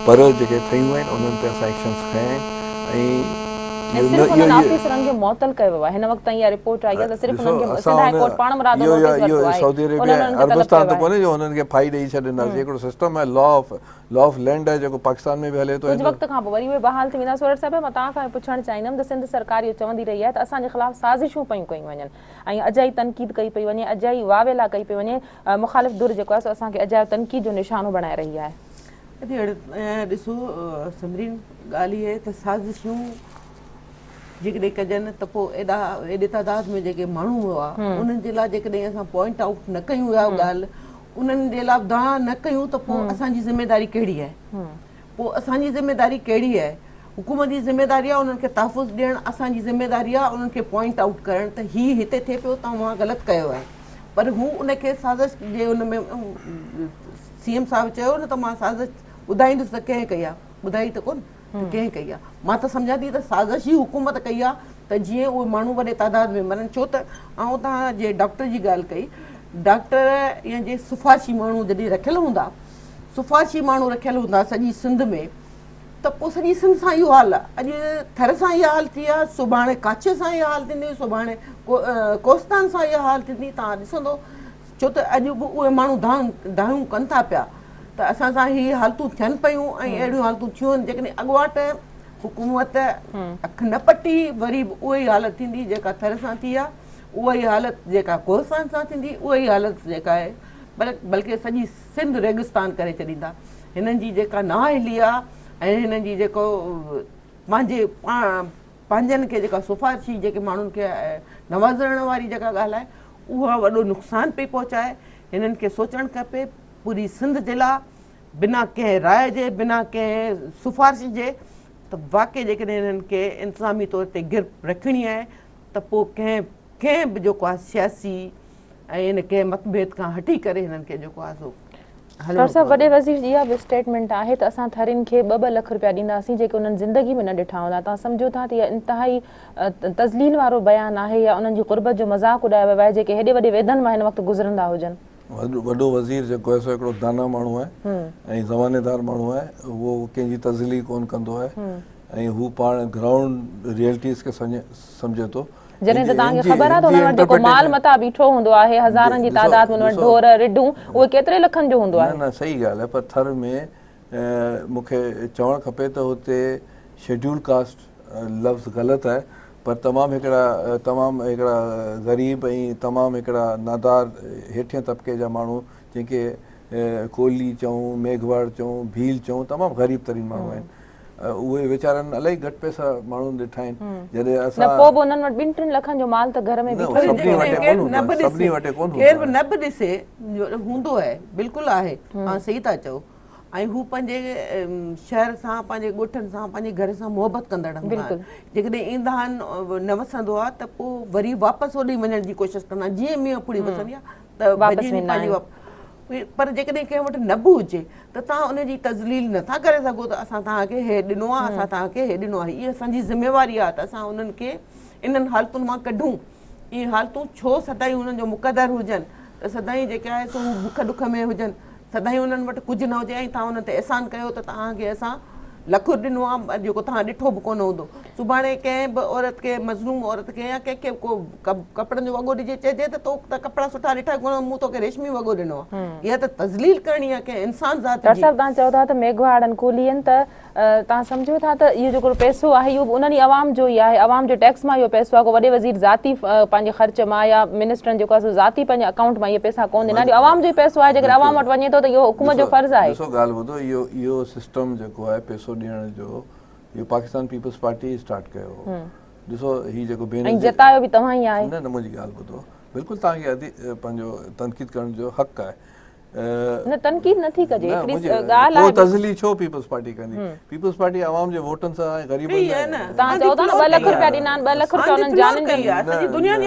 पर जेके ठहियूं आहिनि उन्हनि ते असां एक्शन्स खया आहिनि। ऐं ऑफिसरनि खे मुअतल कयो वियो आहे। हिन वक़्त इहा रिपोर्ट आई आहे त सिर्फ़ु उन्हनि खे सिधा कोर्ट पाण मुरादो नोटिस वरितो आहे। सऊदी अरेबिया अरबस्तान त कोन्हे जो उन्हनि खे फाई ॾेई छॾींदासीं। हिकिड़ो सिस्टम आहे, लॉ ऑफ लैंड आहे जेको पाकिस्तान में बि हले थो। कुझु वक़्त खां पोइ वरी उहे बहाल थी वेंदा। सोरठ साहिब, मां तव्हां खां पुछणु चाहींदमि त सिंध सरकार इहो चवंदी रही आहे त असांजे ख़िलाफ़ु साज़िशूं पयूं कयूं वञनि ऐं अजाई तनक़ीद कई पई वञे, अजाई वावेला कई पई वञे, मुख़ालिफ़ धुर जेको आहे सो असांखे अजायो तनक़ीद जो निशानो बणाए रही आहे। ॾिसो समरीन, ॻाल्हि इहा आहे त साज़िशूं जेकॾहिं कजनि त पोइ एॾे तादाद में जेके माण्हू हुआ उन्हनि जे लाइ जेकॾहिं असां पॉइंट आउट न कयूं इहा ॻाल्हि, उन्हनि जे लाइ दावा न कयूं त पोइ असांजी ज़िमेदारी कहिड़ी आहे? पोइ असांजी ज़िमेदारी कहिड़ी आहे? हुकूमत जी ज़िमेदारी आहे उन्हनि खे तहफ़ुज़ ॾियणु, असांजी ज़िमेदारी आहे उन्हनि खे पॉइंट आउट करणु त हीउ हिते थिए पियो, तव्हां ग़लति कयो आहे। पर हू उनखे साज़िश जे हुन में CM साहिबु चयो न त मां साज़िश ॿुधाईंदुसि त कंहिं कई आहे, ॿुधाई त कोन त कंहिं कई आहे। मां त सम्झां थी त साज़िश ई हुकूमत कई आहे त जीअं उहे माण्हू वॾे तादाद में मरनि। छो त ऐं तव्हां जे डॉक्टर जी ॻाल्हि कई, डॉक्टर या जे सिफ़ारशी माण्हू जॾहिं रखियल हूंदा, सिफ़ारशी माण्हू रखियल हूंदा सॼी सिंध में, त पोइ सॼी सिंध सां इहो हाल आहे। अॼु थर सां इहा हाल थी आहे, सुभाणे काचे सां इहा हाल थींदी, सुभाणे कोस्तान सां इहा हाल थींदी। तव्हां ॾिसंदो, छो त अॼु बि उहे माण्हू दायूं कनि था पिया त असां सां हीअ हालतूं थियनि पियूं ऐं अहिड़ियूं हालतूं थियूं आहिनि। जेकॾहिं अॻुवाट हुकूमत अख न पटी, वरी बि उहा ई हालत थींदी जेका थर सां थी आहे, उहा ई हालत जेका कोस्तान सां थींदी, उहा ई हालत जेका आहे बल्कि सॼी सिंध रेगिस्तान करे छॾींदा। हिननि जी जेका नाह हिली आहे ऐं हिननि जी जेको पंहिंजनि खे जेका सिफ़ारिशी जेके माण्हुनि खे नवाज़ण वारी जेका ॻाल्हि आहे उहा वॾो नुक़सानु पई पहुचाए। हिननि खे सोचणु खपे पूरी सिंध जे लाइ बिना कंहिं राय जे बिना कंहिं सिफ़ारिश जे त वाक़ई जेकॾहिं हिननि खे इंतिज़ामी तौर ते गिरफ़ रखणी आहे त पोइ कंहिं बि जेको आहे सियासी ऐं इन कंहिं मतभेद खां हटी करे हिननि खे जेको आहे सो डॉक्टर साहब, वॾे वज़ीर जी इहा बि स्टेटमेंट आहे त असां थरियुनि खे 2-2 लख रुपया ॾींदासीं जेके उन्हनि ज़िंदगी में न ॾिठा हूंदा। तव्हां सम्झो था त इहा इंतिहाई तज़लील वारो बयानु आहे या उन्हनि जी ग़ुर्बत जो मज़ाक़ उॾायो वियो आहे जेके हेॾे वॾे वेदनि मां हिन वक़्तु गुज़रंदा हुजनि? वॾो वज़ीर जेको आहे सो हिकिड़ो दाना माण्हू आहे ऐं ज़मानेदार माण्हू आहे, उहो कंहिंजी तज़लील कोन कंदो आहे ऐं हू पाण ग्राउंड रियलिटीज़ खे सम्झे थो। जॾहिं त तव्हांखे ख़बर आहे त हुन वटि जेको माल मता बीठो हूंदो आहे, हज़ारनि जी तादाद में हुन वटि ढोर रिढूं, उहे केतिरे लखनि जो हूंदो आहे? न सही ॻाल्हि आहे, पर थर में मूंखे चवणु खपे त हुते शेड्यूल कास्ट लफ़्ज़ ग़लति आहे, पर तमामु हिकिड़ा ग़रीब ऐं तमामु हिकिड़ा नादार हेठिएं तबिके जा माण्हू जंहिंखे कोली चऊं, मेघवाड़ चऊं, भील चऊं, तमामु ग़रीब तरीन माण्हू आहिनि। उहे वीचारनि इलाही घटि पैसा माण्हुनि ॾिठा आहिनि। जॾहिं असां पोइ बि उन्हनि वटि 2-3 लखनि जो माल त घर में बीठो केर बि न बि ॾिसे हूंदो आहे, बिल्कुलु आहे, तव्हां सही था चओ। ऐं हू पंहिंजे शहर सां, पंहिंजे ॻोठनि सां, पंहिंजे घर सां मोहबत कंदड़ हूंदा आहिनि। जेकॾहिं ईंदा आहिनि न वसंदो आहे त पोइ वरी वापसि होॾे वञण जी कोशिशि कंदा आहिनि, जीअं मींहं पुड़ी वसंदी आहे त पर जेकॾहिं कंहिं वटि न बि हुजे त तव्हां उनजी तज़लील नथा करे सघो त असां तव्हांखे हे ॾिनो आहे, असां तव्हांखे हे ॾिनो आहे। इहा असांजी ज़िम्मेवारी आहे त असां उन्हनि खे इन्हनि हालतुनि मां कढूं। इहे हालतूं छो सदाईं उन्हनि जो मुक़दर हुजनि त सदाईं जेके आहे सो बुख ॾुख में हुजनि, सदाईं उन्हनि वटि कुझु न हुजे ऐं तव्हां उन्हनि ते अहसान कयो त तव्हांखे असां लखु ॾिनो आहे जेको तव्हां ॾिठो बि कोन हूंदो। सुभाणे कंहिं बि औरत खे, मज़लूम औरत खे या कंहिंखे को कपिड़नि जो वॻो ॾिजे, चइजे त तो त कपिड़ा सुठा ॾिठा कोन, मूं तोखे रेशमी वॻो ॾिनो आहे। इहा त तज़लील करणी आहे कंहिं इंसान ज़ात जी। डॉक्टर साहब, तव्हां चओ था त मेघवाड़नि कोलियनि त तव्हां सम्झो था त इहो जेको पैसो आहे इहो उन्हनि अवाम जो ई आहे, अवाम जो टैक्स मां इहो पैसो आहे। को वॾे वज़ीर ज़ाती पंहिंजे ख़र्च मां या मिनिस्टरनि जेको आहे ज़ाती पंहिंजे अकाउंट मां इहे पैसा कोन ॾींदा, अवाम जो ई पैसो आहे। जेकर अवाम वटि वञे थो त इहो हुकूमत जो फ़र्ज़ु आहे। ॾिसो ॻाल्हि ॿुधो, इहो सिस्टम जेको आहे पैसो ॾियण जो, इहो पाकिस्तान पीपल्स पार्टी स्टार्ट कयो। ॾिसो हीउ जेको ऐं जतायो बि तव्हां ई आहे। न मुंहिंजी ॻाल्हि ॿुधो, बिल्कुलु तव्हांखे पंहिंजो तनक़ीद करण जो हक़ आहे। न तनक़ीद नथी कजे, ॻाल्हि आहे तज़लील छो पीपल्स पार्टी कंदी? पीपल्स पार्टी आवाम जे वोटनि सां ऐं ग़रीबनि तव्हां चओ था न 2 लख रुपया ॾिना आहिनि, 2 लख रुपया उन्हनि जाननि कई आहे। सॼी दुनिया जी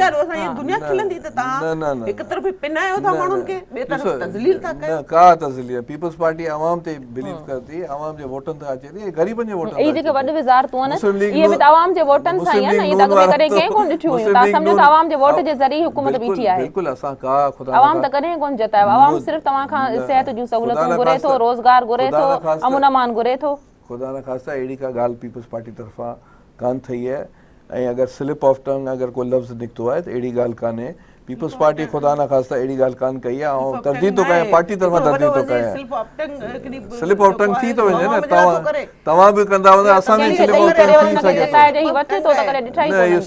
दुनिया खिलंदी त तव्हां हिकु तरफ़ पिनायो था माण्हुनि खे, ॿिए तरफ़ तज़लील था कयो। का तज़लील? पीपल्स पार्टी आवाम ते बिलीव करती, आवाम जे वोटनि ते अचे थी, ग़रीबनि जे वोटनि ते। जेके वॾे वज़ारतूं आहिनि इहे बि त आवाम जे वोटनि सां ई आहे न, इहे त अॻिमें कॾहिं कंहिं कोन ॾिठियूं हुयूं। तव्हां सम्झो था आवाम जे वोट जे ज़रिए हुकूमत बीठी आहे। बिल्कुलु असां का आवाम त कॾहिं कोन जतायो, आवाम सिर्फ़ु तव्हां खां सिहत जूं सहूलियतूं घुरे थो, रोज़गार घुरे थो, अमन अमान घुरे थो। ख़ुदा न ख़ास्ता अहिड़ी का ॻाल्हि पीपल्स पार्टी तरफ़ां कान थी आहे। ऐं अगरि स्लिप ऑफ टंग अगरि को लफ़्ज़ निकितो आहे त अहिड़ी ॻाल्हि कान्हे। पीपल्स पार्टी ख़ुदा न ख़ास्ता अहिड़ी ॻाल्हि कान कई आहे ऐं तरजीह थो कयां, पार्टी तरफ़ां तरजीह थो कयां। स्लिप ऑफ टंग थी थो वञे न, तव्हां बि कंदा हूंदा, असां बि स्लिप ऑफ टंग थी सघे थो।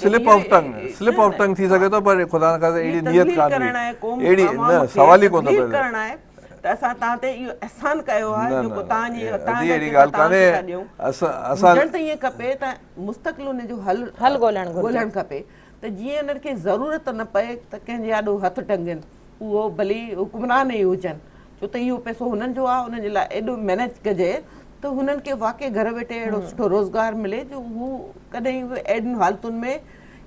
स्लिप ऑफ टंग थी सघे थो, पर ख़ुदा न ख़ास्ता अहिड़ी नियत कान्हे, अहिड़ी न सवाल ई कोन थो पए त असां तव्हां ते इहो अहसान कयो आहे जेको तव्हांजी अहिड़ी ॻाल्हि कान्हे। असां त ईअं खपे त मुस्तक़िल उन जो हल ॻोल्हणु खपे त जीअं उन्हनि खे ज़रूरत न पए त कंहिंजे आॾो हथु टंगनि, उहो भली हुकुमरान ई हुजनि, छो त इहो पैसो हुननि जो आहे। उन्हनि जे लाइ एॾो मैनेज कजे त हुननि खे वाक़ई घर वेठे अहिड़ो सुठो रोज़गार मिले जो हू कॾहिं बि अहिड़ियुनि हालतुनि में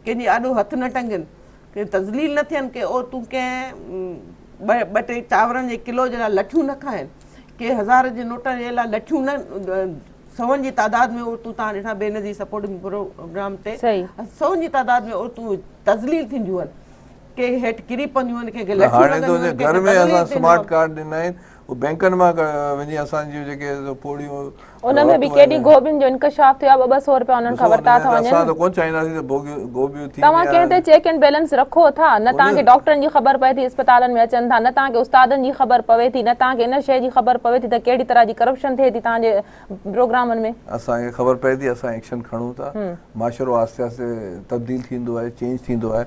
कंहिंजे आॾो हथु न टंगनि, कंहिं तज़लील न थियनि, की और तूं कंहिं 2-2 चांवरनि जे किलो जे लाइ लठियूं न खाइनि, के 1000 जे नोटनि जे लाइ लठियूं न, 100 जी तादाद में औरतूं तव्हां ॾिठा बेनज़ीर सपोर्टिंग प्रोग्राम ते 100 जी तादाद में औरतूं तज़लील थींदियूं आहिनि, के हेठि किरी पवंदियूं आहिनि, कंहिंखे लठियूं लॻंदियूं आहिनि। घर में असां स्मार्ट कार्ड ॾिना आहिनि, उहो बैंकनि मां वञी असांजियूं जेके पोड़ियूं उनमें बि केॾी गोभियुनि जो इंकशाफ थियो आहे, 200 रुपया उन्हनि खां वरिता था वञनि। असां त कोन चाहींदासीं त गोभियूं थी। तव्हां कंहिं ते चेक एंड बैलेंस रखो था? न तव्हांखे डॉक्टरनि जी ख़बर पए थी अस्पतालनि में अचनि था, न तव्हांखे उस्तादनि जी ख़बर पवे थी, न तव्हांखे इन शइ जी ख़बर पवे थी त कहिड़ी तरह जी करप्शन थिए थी तव्हांजे प्रोग्रामनि में। असांखे ख़बर पए थी, असां एक्शन खणूं था, माशरो आहिस्ते आहिस्ते तब्दील थींदो आहे, चेंज थींदो आहे।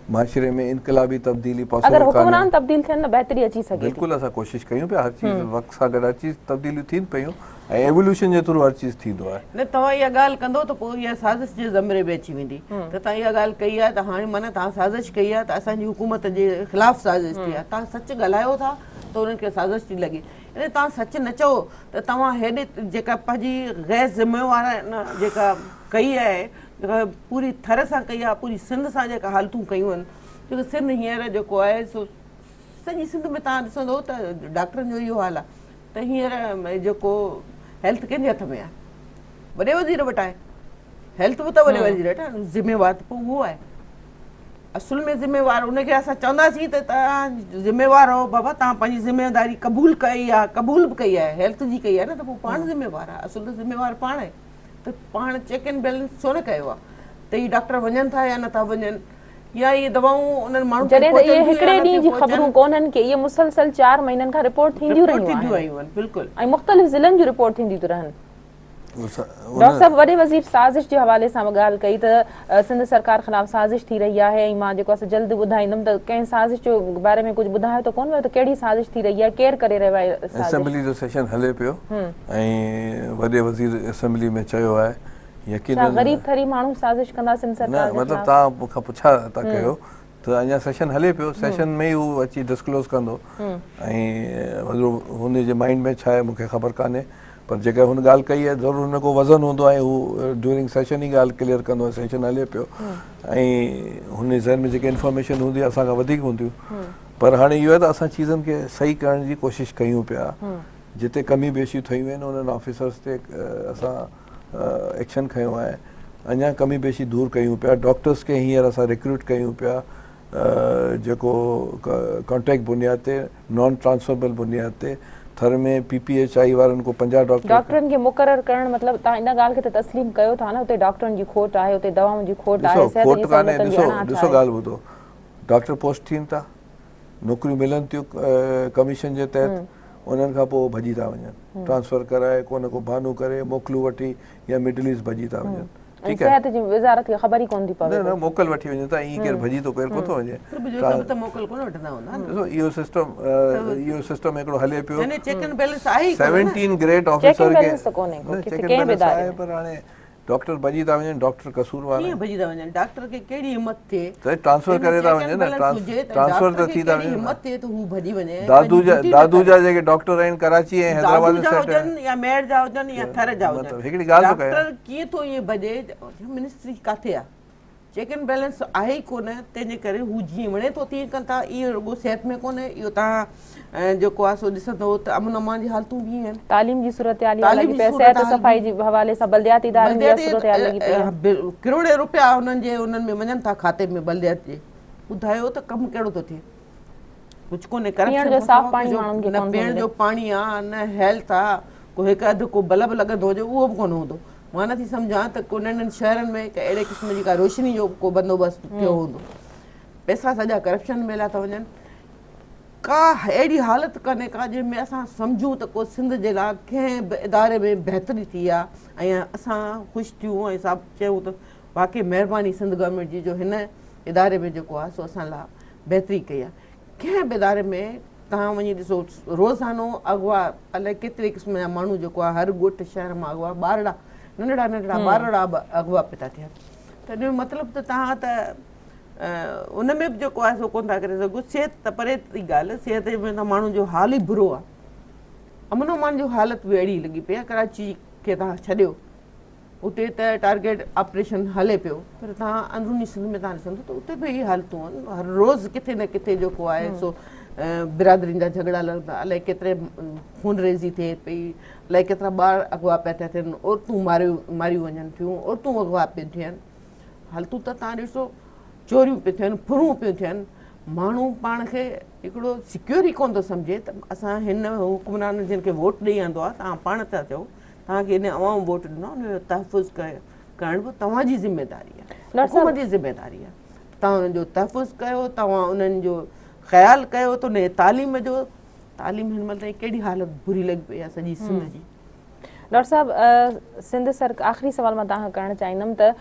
माशरे में इनकलाबी तब्दीली अगर पॉसिबल हुक्मरान तब्दील थियनि न बहितरी अची सघे थी। बिल्कुलु असां कोशिशि कयूं पिया हर चीज़ वक़्त सां गॾु हर चीज़ तब्दीलियूं थियनि पियूं ऐं एवोल्यूशन जे थ्रू हर चीज़ थींदो आहे। न तव्हां इहा ॻाल्हि कंदो त पोइ इहा साज़िश जे ज़मरे में अची वेंदी त तव्हां इहा ॻाल्हि कई आहे त हाणे माना तव्हां साज़िश कई आहे त असांजी हुकूमत जे ख़िलाफ़ु साज़िश थी आहे। तव्हां सच ॻाल्हायो था त उन्हनि खे साज़िश थी लॻे। यानी तव्हां सच न चओ त तव्हां हेॾे जेका पंहिंजी गैर ज़िम्मेवार जेका कई आहे, जेका पूरी थर सां कई आहे, पूरी सिंध सां जेका हालतूं कयूं आहिनि, जेको सिंध हींअर जेको आहे सो सॼी सिंध में तव्हां ॾिसंदो त डॉक्टरनि जो इहो हाल आहे त हींअर जेको हेल्थ कंहिंजे हथ में आहे, वॾे वज़ीर वटि आहे। हेल्थ बि त वॾे वज़ीर वटि आहे, ज़िम्मेवार त पोइ उहो आहे। असुल में ज़िम्मेवार उनखे असां चवंदासीं त तव्हां ज़िम्मेवार हो बाबा, तव्हां पंहिंजी ज़िम्मेदारी क़बूल कई आहे, क़बूल बि कई आहे, हेल्थ जी कई आहे न, त पोइ पाण ज़िम्मेवार आहे। असुल त ज़िम्मेवार पाण आहे त पाण चेक एंड बैलेंस छो न कयो आहे त हीअ डॉक्टर वञनि था या नथा वञनि, या इहे दवाऊं उन्हनि माण्हुनि जॾहिं त इहे हिकिड़े ॾींहं जी ख़बरूं कोन्हनि कि इहे मुसलसल 4 महीननि खां रिपोर्ट थींदियूं रहियूं आहिनि। बिल्कुलु ऐं मुख़्तलिफ़ ज़िलनि जूं रिपोर्ट थींदियूं थियूं रहनि। डॉक्टर साहब, वॾे वज़ीर साज़िश जे हवाले सां ॻाल्हि कई त सिंध सरकार ख़िलाफ़ साज़िश थी रही आहे ऐं मां जेको आहे जल्द ॿुधाईंदमि त कंहिं साज़िश जो बारे में कुझु ॿुधायो त कोन वियो त कहिड़ी साज़िश थी रही आहे, केरु करे रहियो आहे? असेंबली जो सेशन हले पियो ऐं वॾे वज़ीर असेंबली में चयो आहे यकीनन ग़रीब थरी माण्हू साज़िश कंदा सिंध सरकार न, मतिलबु तव्हां मूंखां पुछा था कयो त अञा सेशन हले पियो, सेशन में ई हू अची डिस्क्लोज़ कंदो ऐं हुनजे माइंड में छा आहे मूंखे ख़बर कान्हे, पर जेका हुन ॻाल्हि कई आहे ज़रूरु हुन को वज़न हूंदो आहे, हू ड्यूरिंग सेशन ई ॻाल्हि क्लियर कंदो आहे। सेशन हले पियो ऐं हुन ज़हन में जेके इंफॉर्मेशन हूंदी आहे असांखां वधीक हूंदियूं, पर हाणे इहो आहे त असां चीज़नि खे सही करण जी कोशिशि कयूं पिया। जिते कमी बेशियूं ठहियूं आहिनि उन्हनि ऑफिसर्स ते असां एक्शन खयो आहे, अञा कमी बेशी दूर कयूं पिया। डॉक्टर्स खे हींअर असां रिक्रूट कयूं पिया जेको कॉन्ट्रैक्ट बुनियाद ते, नॉन ट्रांसफरेबल बुनियाद ते। थर में PPHI वारनि को 50 डॉक्टरनि खे मुक़ररु करणु, मतिलबु तव्हां इन ॻाल्हि खे त तस्लीम कयो था न, उते डॉक्टरनि जी खोट आहे, उते दवाउनि जी खोट आहे। खोट कान्हे, ॾिसो ॻाल्हि ॿुधो, डॉक्टर पोस्ट थियनि था, नौकरियूं मिलनि थियूं कमीशन जे तहत, उन्हनि खां पोइ भॼी था वञनि, ट्रांसफर कराए को न को बहानो करे मोकलूं वठी या मिडल ईस्ट भॼी था वञनि। ठीकु आहे, सिहत जी वज़ारत खे ख़बर ई कोन थी पवे। न मोकल वठी वञे था, ईअं केरु भॼी थो केरु कोन थो वञे। ॾिसो इहो सिस्टम हिकिड़ो हले पियो। 17 ग्रेड ऑफिसर खे, पर हाणे डॉक्टर भॼी था वञनि, डॉक्टर कसूरवार कीअं भॼी था वञनि? डॉक्टर खे कहिड़ी हिम्मत थिए त ट्रांसफर करे था वञनि न, ट्रांसफर त थी था वञनि। हिम्मत थिए त हू भॼी वञे। दादू जा जेके डॉक्टर आहिनि कराची ऐं हैदराबाद जा हुजनि या मेयर जा हुजनि या थर जा हुजनि, हिकिड़ी ॻाल्हि थो कयां, डॉक्टर कीअं थो ईअं भॼे? मिनिस्ट्री काथे आहे? चेक एंड बैलेंस आहे ई कोन, तंहिंजे करे हू जीअं वणे थो तीअं कनि था। इहो रुॻो सिहत में कोन्हे, इहो तव्हां जेको आहे सो ॾिसंदो त अमन अमान जी हालतूं बि आहिनि, तालीम जी सूरत-हाल लॻी पई, सिहत सफ़ाई जी हवाले सां बलदियाती इदारनि जी सूरत-हाल लॻी पई आहे। करोड़े रुपया उन्हनि में वञनि था खाते में बलदियात जे। ॿुधायो त कमु कहिड़ो थो थिए? कुझु कोन्हे। पीअण जो साफ़ पाणी माण्हुनि खे न पीअण जो पाणी आहे, न हेल्थ आहे, को हिकु अधु को बल्ब लॻंदो हुजे उहो बि कोन हूंदो। मां नथी सम्झां त को नंढनि शहरनि में हिकु अहिड़े क़िस्म जी का रोशनी जो को बंदोबस्तु कयो हूंदो। पैसा सॼा करप्शन में लाइ था वञनि। का अहिड़ी हालत कान्हे का जंहिंमें असां सम्झूं त को सिंध जे लाइ कंहिं बि इदारे में बहितरी थी आहे ऐं असां ख़ुशि थियूं ऐं सभु चयूं त वाक़ई महिरबानी सिंध गवर्नमेंट जी जो हिन इदारे में जेको आहे सो असां लाइ बहितरी कई आहे। कंहिं बि इदारे में तव्हां वञी ॾिसो, रोज़ानो अॻुवा अलाए केतिरे क़िस्म जा माण्हू जेको आहे हर ॻोठ शहर मां अॻुवा ॿारड़ा नंढड़ा ॿारड़ा अॻुवा पिया था थियनि। त इन जो मतिलबु त तव्हां त उन में बि जेको आहे सो कोन था करे सघो। सिहत त परे जी ॻाल्हि, सिहत में त माण्हुनि जो हाल ई बुरो आहे। अमन अमान जो हालत बि अहिड़ी लॻी पई आहे। कराची खे तव्हां छॾियो, उते त टारगेट ऑपरेशन हले पियो, पर तव्हां अंदरूनी सिंध में तव्हां ॾिसंदो त उते बि इहे हालतूं आहिनि। हर रोज़ किथे न किथे जेको आहे सो बिरादरियुनि जा झगड़ा लॻंदा, अलाए केतिरे खून रेज़ी थिए पई, अलाए केतिरा ॿार अॻुवा पिया था थियनि, औरतूं मारियूं वञनि पियूं, औरतूं अॻुवा पियूं थियनि। हालतूं त तव्हां ॾिसो, चोरियूं पियूं थियनि, फुरूं पियूं थियनि। माण्हू पाण खे हिकिड़ो सिक्योर ई कोन थो सम्झे त असां हिन हुकुमरान जिन खे वोट ॾेई आंदो आहे, तव्हां पाण था चओ तव्हांखे हिन अवाम वोट ॾिनो, हुनजो तहफ़ुज़ करणु बि तव्हांजी ज़िमेदारी आहे, हुकूमत जी ज़िमेदारी आहे। तव्हां हुननि जो तहफ़ुज़ कयो, तव्हां उन्हनि जो ख़्यालु कयो त उन तालीम जो, तालीम हिन महिल ताईं कहिड़ी हालत बुरी लॻी पई आहे सॼी सिंध जी। डॉक्टर साहब, सिंध सरकार, आख़िरी सवाल मां तव्हांखां करणु चाहींदमि त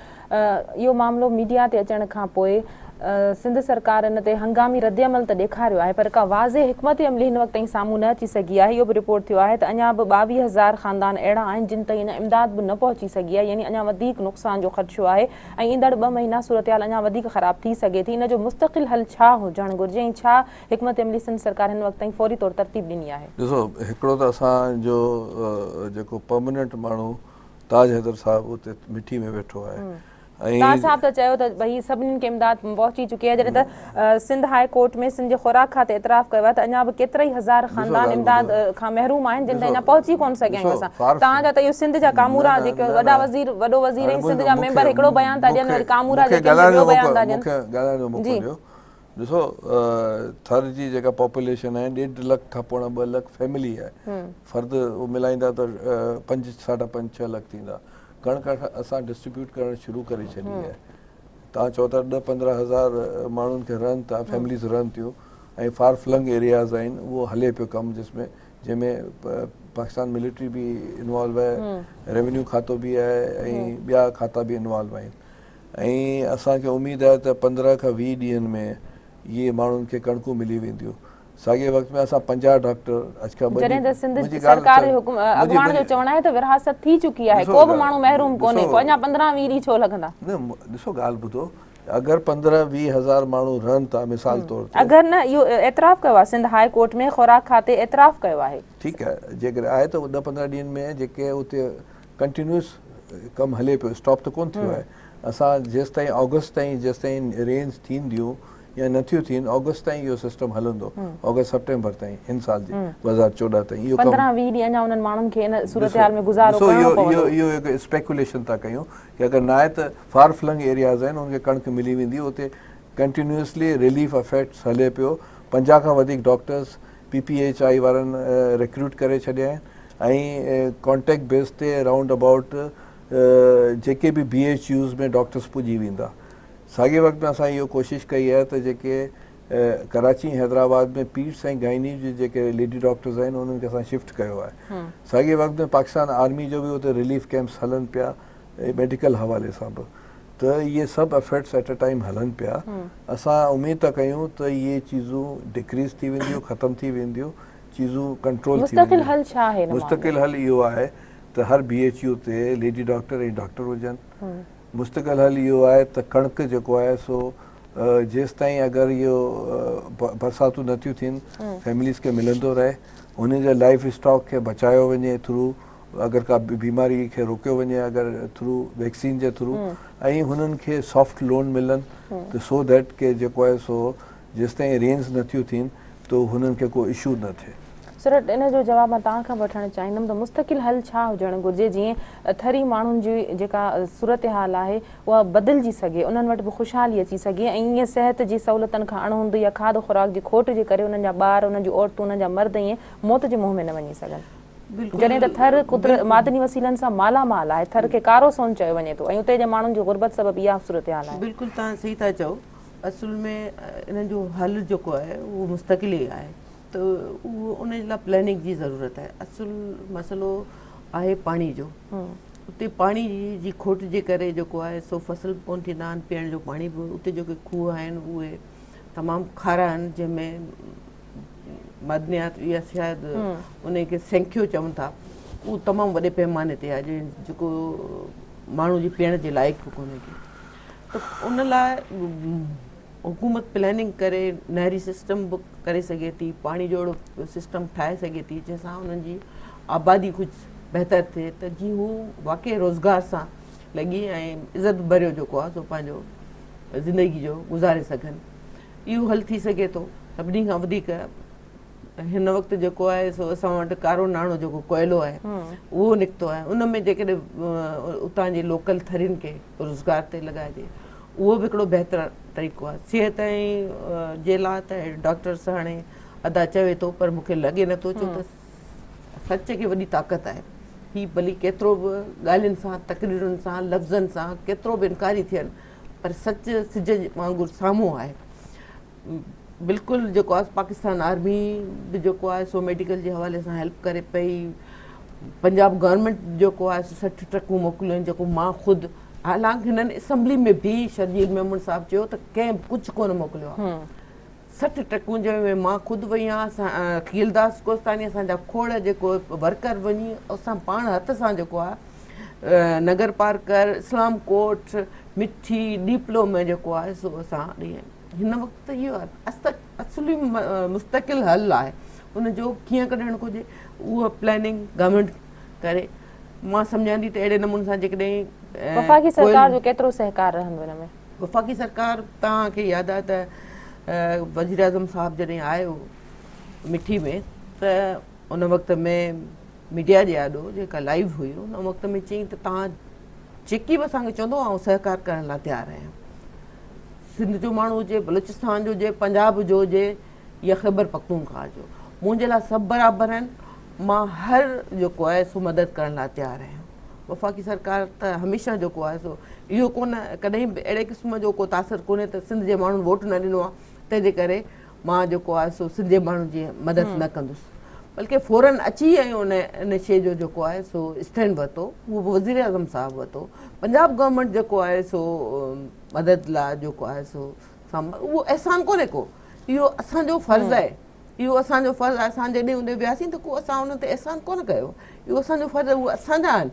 इहो मामिलो मीडिया ते अचण खां पोइ सिंध सरकार इन ते हंगामी रद्दअमल त ॾेखारियो आहे पर का वाज़े हिकमत अमली हिन वक़्त ताईं साम्हूं न अची सघी आहे। इहो बि रिपोर्ट थियो आहे त अञा बि 22,000 ख़ानदान अहिड़ा आहिनि जिन ताईं इन इमदाद बि न पहुची सघी आहे, यानी अञा वधीक नुक़सान जो ख़दशो आहे ऐं ईंदड़ 2 महीना सूरत-हाल अञा वधीक ख़राब थी सघे थी। इन जो मुस्तक़िल हल छा हुजणु घुरिजे ऐं छा हिकमत अमली सिंध सरकार हिन वक़्त ताईं फौरी तौर तरतीब ॾिनी आहे? ॾिसो, हिकिड़ो त असांजो जेको परमानेंट माण्हू ताज हैदर साहिबु उते मिठी में वेठो आहे ऐं ताज साहब त चयो त भई सभिनीनि खे इमदाद पहुची चुकी आहे, जॾहिं त सिंध हाई कोर्ट में सिंध जे खुराक खाते एतिराफ़ कयो आहे त अञा बि केतिरा ई हज़ार ख़ानदान इमदाद खां महरूम आहिनि जिन ताईं अञा पहुची कोन सघिया आहियूं असां। तव्हांजा त इहो सिंध जा कामूरा जेके वॾो वज़ीर ऐं सिंध जा मेंबर हिकिड़ो बयान था ॾियनि, वरी कामूरा जेके ॿियो बयान था ॾियनि। ॻाल्हाइण जो मौक़ो ॾियो। ॾिसो, थर जी जेका पॉपुलेशन आहे 1.5 लख खां पोणा 2 लख फैमिली आहे, फ़र्द मिलाईंदा त 5, 5.5, 6 लख थींदा। कणिक असां डिस्ट्रीब्यूट करणु शुरू करे छॾी आहे। तव्हां चओ था 10-15 हज़ार माण्हुनि खे रहनि था, फैमिलीज़ रहनि थियूं ऐं फार फ्लंग एरियाज़ आहिनि, उहो हले पियो कमु जंहिंमें पाकिस्तान मिलिट्री बि इन्वॉल्व आहे, रेवेन्यू खातो बि आहे ऐं ॿिया खाता बि इन्वॉल्व आहिनि ऐं असांखे उमेदु आहे त 15 खां 20 ॾींहंनि में इहे माण्हुनि खे कणिकूं मिली वेंदियूं। साॻिए वक़्त में असां 50 डॉक्टर जॾहिं त सिंध सरकार जो अॻुवाण जो चवणु आहे त विरासत थी चुकी आहे, को बि माण्हू महरूम कोन्हे, अञा 15-20 ॾींहं छो लॻंदा? न, ॾिसो ॻाल्हि ॿुधो, अगरि 15-20 हज़ार माण्हू रहनि था मिसाल तौर ते, अगरि न इहो एतिराफ़ कयो आहे सिंध हाई कोर्ट में खुराक खाते एतिराफ़ कयो आहे, ठीकु आहे, जेकर आहे त 10-15 ॾींहंनि में जेके उते कंटिन्यूस कमु हले पियो, स्टॉप त कोन थियो आहे। असां जेसि ताईं ऑगस्ट ताईं जेसि ताईं रेंज थींदियूं या नथियूं थियनि, ऑगस्ट ताईं इहो सिस्टम हलंदो, ऑगस्ट सितंबर ताईं हिन साल जी 2014 ताईं। इहो 15-20 ॾींहं अञा उन्हनि माण्हुनि खे इन सूरत-हाल में गुज़ारो करणो पवंदो। इहो हिकु स्पेकुलेशन था कयूं कि अगरि न आहे त फार फ्लंग एरियाज़ आहिनि उनखे कणिक मिली वेंदी, उते कंटिन्यूसली रिलीफ इफेक्ट्स हले पियो। 50 खां वधीक डॉक्टर्स PPHI वारनि रिक्रूट करे छॾिया आहिनि ऐं कॉन्टेक्ट बेस ते राउंड अबाउट जेके बि BHUs में डॉक्टर्स पुॼी वेंदा। साॻिए वक़्त में असां इहो कोशिशि कई आहे त जेके कराची हैदराबाद में पीट्स ऐं गाइनी जी जेके लेडी डॉक्टर्स आहिनि उन्हनि खे असां शिफ्ट कयो आहे। साॻिए वक़्त में पाकिस्तान आर्मी जो बि उते रिलीफ कैंप्स हलनि पिया मेडिकल हवाले सां बि, त इहे सभु एफर्ट्स एट अ टाइम हलनि पिया। असां उमेद था कयूं त इहे चीज़ूं डिक्रीज़ थी वेंदियूं, ख़तमु थी वेंदियूं, चीज़ूं कंट्रोल थी वेंदियूं। मुस्तक़िल हल छा आहे? मुस्तक़िल हल इहो आहे त हर BHU ते लेडी डॉक्टर ऐं डॉक्टर हुजनि। मुस्तक़िल हल इहो आहे त कणिक जेको आहे सो जेसि ताईं अगरि इहो बरसातूं नथियूं थियनि फैमिलीज़ खे मिलंदो रहे, हुन जे लाइफ स्टॉक खे बचायो वञे थ्रू, अगरि का बीमारी खे रोकियो वञे अगरि थ्रू वैक्सीन जे थ्रू, ऐं हुननि खे सॉफ्ट लोन मिलनि त सो दैट के जेको आहे सो जेसि ताईं रेंज नथियूं थियनि त हुननि खे को इशू न थिए। सर, इन जो जवाब मां तव्हां खां वठणु चाहींदमि त मुस्तक़िल हल छा हुजणु घुरिजे जीअं थरी माण्हुनि जी जेका सूरत हाल आहे उहा बदिलजी सघे, उन्हनि वटि बि ख़ुशहाली अची सघे ऐं ईअं सिहत जी सहूलियतनि खां अणहूंद या खाध खुराक जी खोट जे करे उन्हनि जा ॿार, उन्हनि जूं औरतूं, उन्हनि जा मर्द ईअं मौत जे मुंहं में न वञी सघनि। जॾहिं त थर कुदरत मादनी वसीलनि सां मालामाल आहे, थर खे कारो सोन चयो वञे थो ऐं उते जे माण्हुनि जी गुरबत सबबु इहा सूरत हाल आहे। बिल्कुलु तव्हां सही था चओ। असुल में इन्हनि जो हल जेको आहे उहो मुस्तक़िल ई आहे, त उहो उन जे लाइ प्लैनिंग जी ज़रूरत आहे। असुल मसइलो आहे पाणी जो। उते पाणी जी खोट जे करे जेको आहे सो फसल कोन थींदा आहिनि, पीअण जो पाणी बि उते जेके खूह आहिनि उहे तमामु खारा आहिनि, जंहिंमें मदनियात या शायदि उनखे सैंखियो चवनि था, उहो तमामु वॾे पैमाने ते आहे जेको माण्हू जी पीअण जे लाइक़ु कोन्हे की। त उन लाइ हुकूमत प्लैनिंग करे नहरी सिस्टम बि करे सघे थी, पाणी जो अहिड़ो सिस्टम ठाहे सघे थी जंहिंसां उन्हनि जी आबादी कुझु बहितर थिए, त जीअं हू वाक़ई रोज़गार सां लॻी ऐं इज़त भरियो जेको आहे सो पंहिंजो ज़िंदगी जो गुज़ारे सघनि। इहो हल थी सघे थो। सभिनी खां वधीक हिन वक़्तु जेको आहे सो असां वटि कारो नाणो जेको कोयलो आहे उहो निकितो आहे, उन में जेकॾहिं उतां जे लोकल थरियुनि खे रोज़गार ते लॻाइजे, उहो बि हिकिड़ो बहितर तरीक़ो आहे। सिहत ऐं जे लाइ त डॉक्टर्स हाणे अदा चवे थो, पर मूंखे लॻे नथो छो त सच खे वॾी ताक़त आहे। हीअ भली केतिरो बि ॻाल्हियुनि सां, तकरीरुनि सां, लफ़्ज़नि सां केतिरो बि इनकारी थियनि, पर सच सिज वांगुरु साम्हूं आहे। बिल्कुलु जेको आहे पाकिस्तान आर्मी बि जेको आहे सो मेडिकल जे हवाले सां हेल्प करे पई। पंजाब गवर्नमेंट जेको आहे 60 ट्रकूं मोकिलियूं आहिनि, जेको मां ख़ुदि हालांकि हिननि असैम्बली में बि शर्जील मेमन साहब चयो त कंहिं कुझु कोन मोकिलियो आहे। 60% में मां ख़ुदि वई आहियां, खीलदास कोस्तानी असांजा खोड़ जेको वर्कर वञी असां पाण हथ सां जेको आहे नगर पार्कर, इस्लाम कोट, मिठी, डीपलो में जेको आहे सो असां ॾियनि। हिन वक़्तु इहो आहे असली मुस्तक़िल हल आहे, उनजो कीअं कढणु घुरिजे उहा प्लैनिंग गवर्नमेंट करे। मां सम्झां थी त अहिड़े नमूने सां जेकॾहिं वफ़ाक़ी सरकार जो केतिरो सहकार रहंदो हिन में? वफ़ाक़ी सरकार तव्हांखे यादि आहे त वज़ीर आज़म साहब जॾहिं आयो मिठी में त उन वक़्त में मीडिया जे आॾो जेका लाइव हुई उन वक़्त में चयईं त तव्हां जेकी बि असांखे चवंदो ऐं सहकार करण लाइ तयारु आहियां। सिंध जो माण्हू हुजे, बलूचिस्तान जो हुजे, पंजाब जो हुजे या ख़ैबर पख्तूनख्वा जो, मुंहिंजे लाइ सभु बराबरि आहिनि। मां हर जेको आहे सो मदद करण लाइ तयारु आहियां। वफ़ाक़ी सरकार त हमेशह जेको आहे सो इहो कोन कॾहिं बि अहिड़े क़िस्म जो को तासिर कोन्हे त सिंध जे माण्हुनि वोट न ॾिनो आहे तंहिंजे करे मां जेको आहे सो सिंध जे माण्हुनि जी मदद न कंदुसि, बल्कि फ़ौरन अची ऐं इन शइ जो जेको आहे सो स्टैंड वरितो, उहो वज़ीर आज़म साहब वरितो। पंजाब गवर्नमेंट जेको आहे सो मदद लाइ जेको आहे सो उहो अहसान कोन्हे को, इहो असांजो फ़र्ज़ु आहे, इहो असांजो फ़र्ज़ु आहे। असां जॾहिं उन वियासीं त को असां उन ते अहसान कोन कयो, इहो असांजो फ़र्ज़ु आहे, उहे असांजा आहिनि।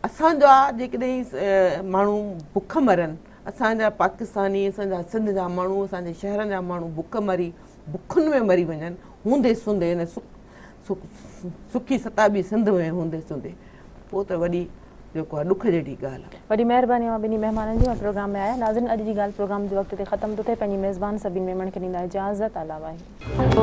असांजा जेकॾहिं माण्हू बुख मरनि, असांजा पाकिस्तानी, असांजा सिंध जा माण्हू, असांजे शहरनि जा माण्हू बुख मरी बुखुनि में मरी वञनि हूंदे सूंदे हिन सुखी सताबी सिंध में हूंदे सूंदे, पोइ त वॾी जेको आहे ॾुख जहिड़ी ॻाल्हि आहे। वॾी महिरबानी आहे ॿिन्ही महिमाननि जी प्रोग्राम में आया। नाज़रीन, अॼु जी ॻाल्हि प्रोग्राम जे वक़्त ते ख़तमु थो थिए। पंहिंजी मेज़बान सभिनी मेमण खे ॾींदा इजाज़त। अला वाहिगुरु।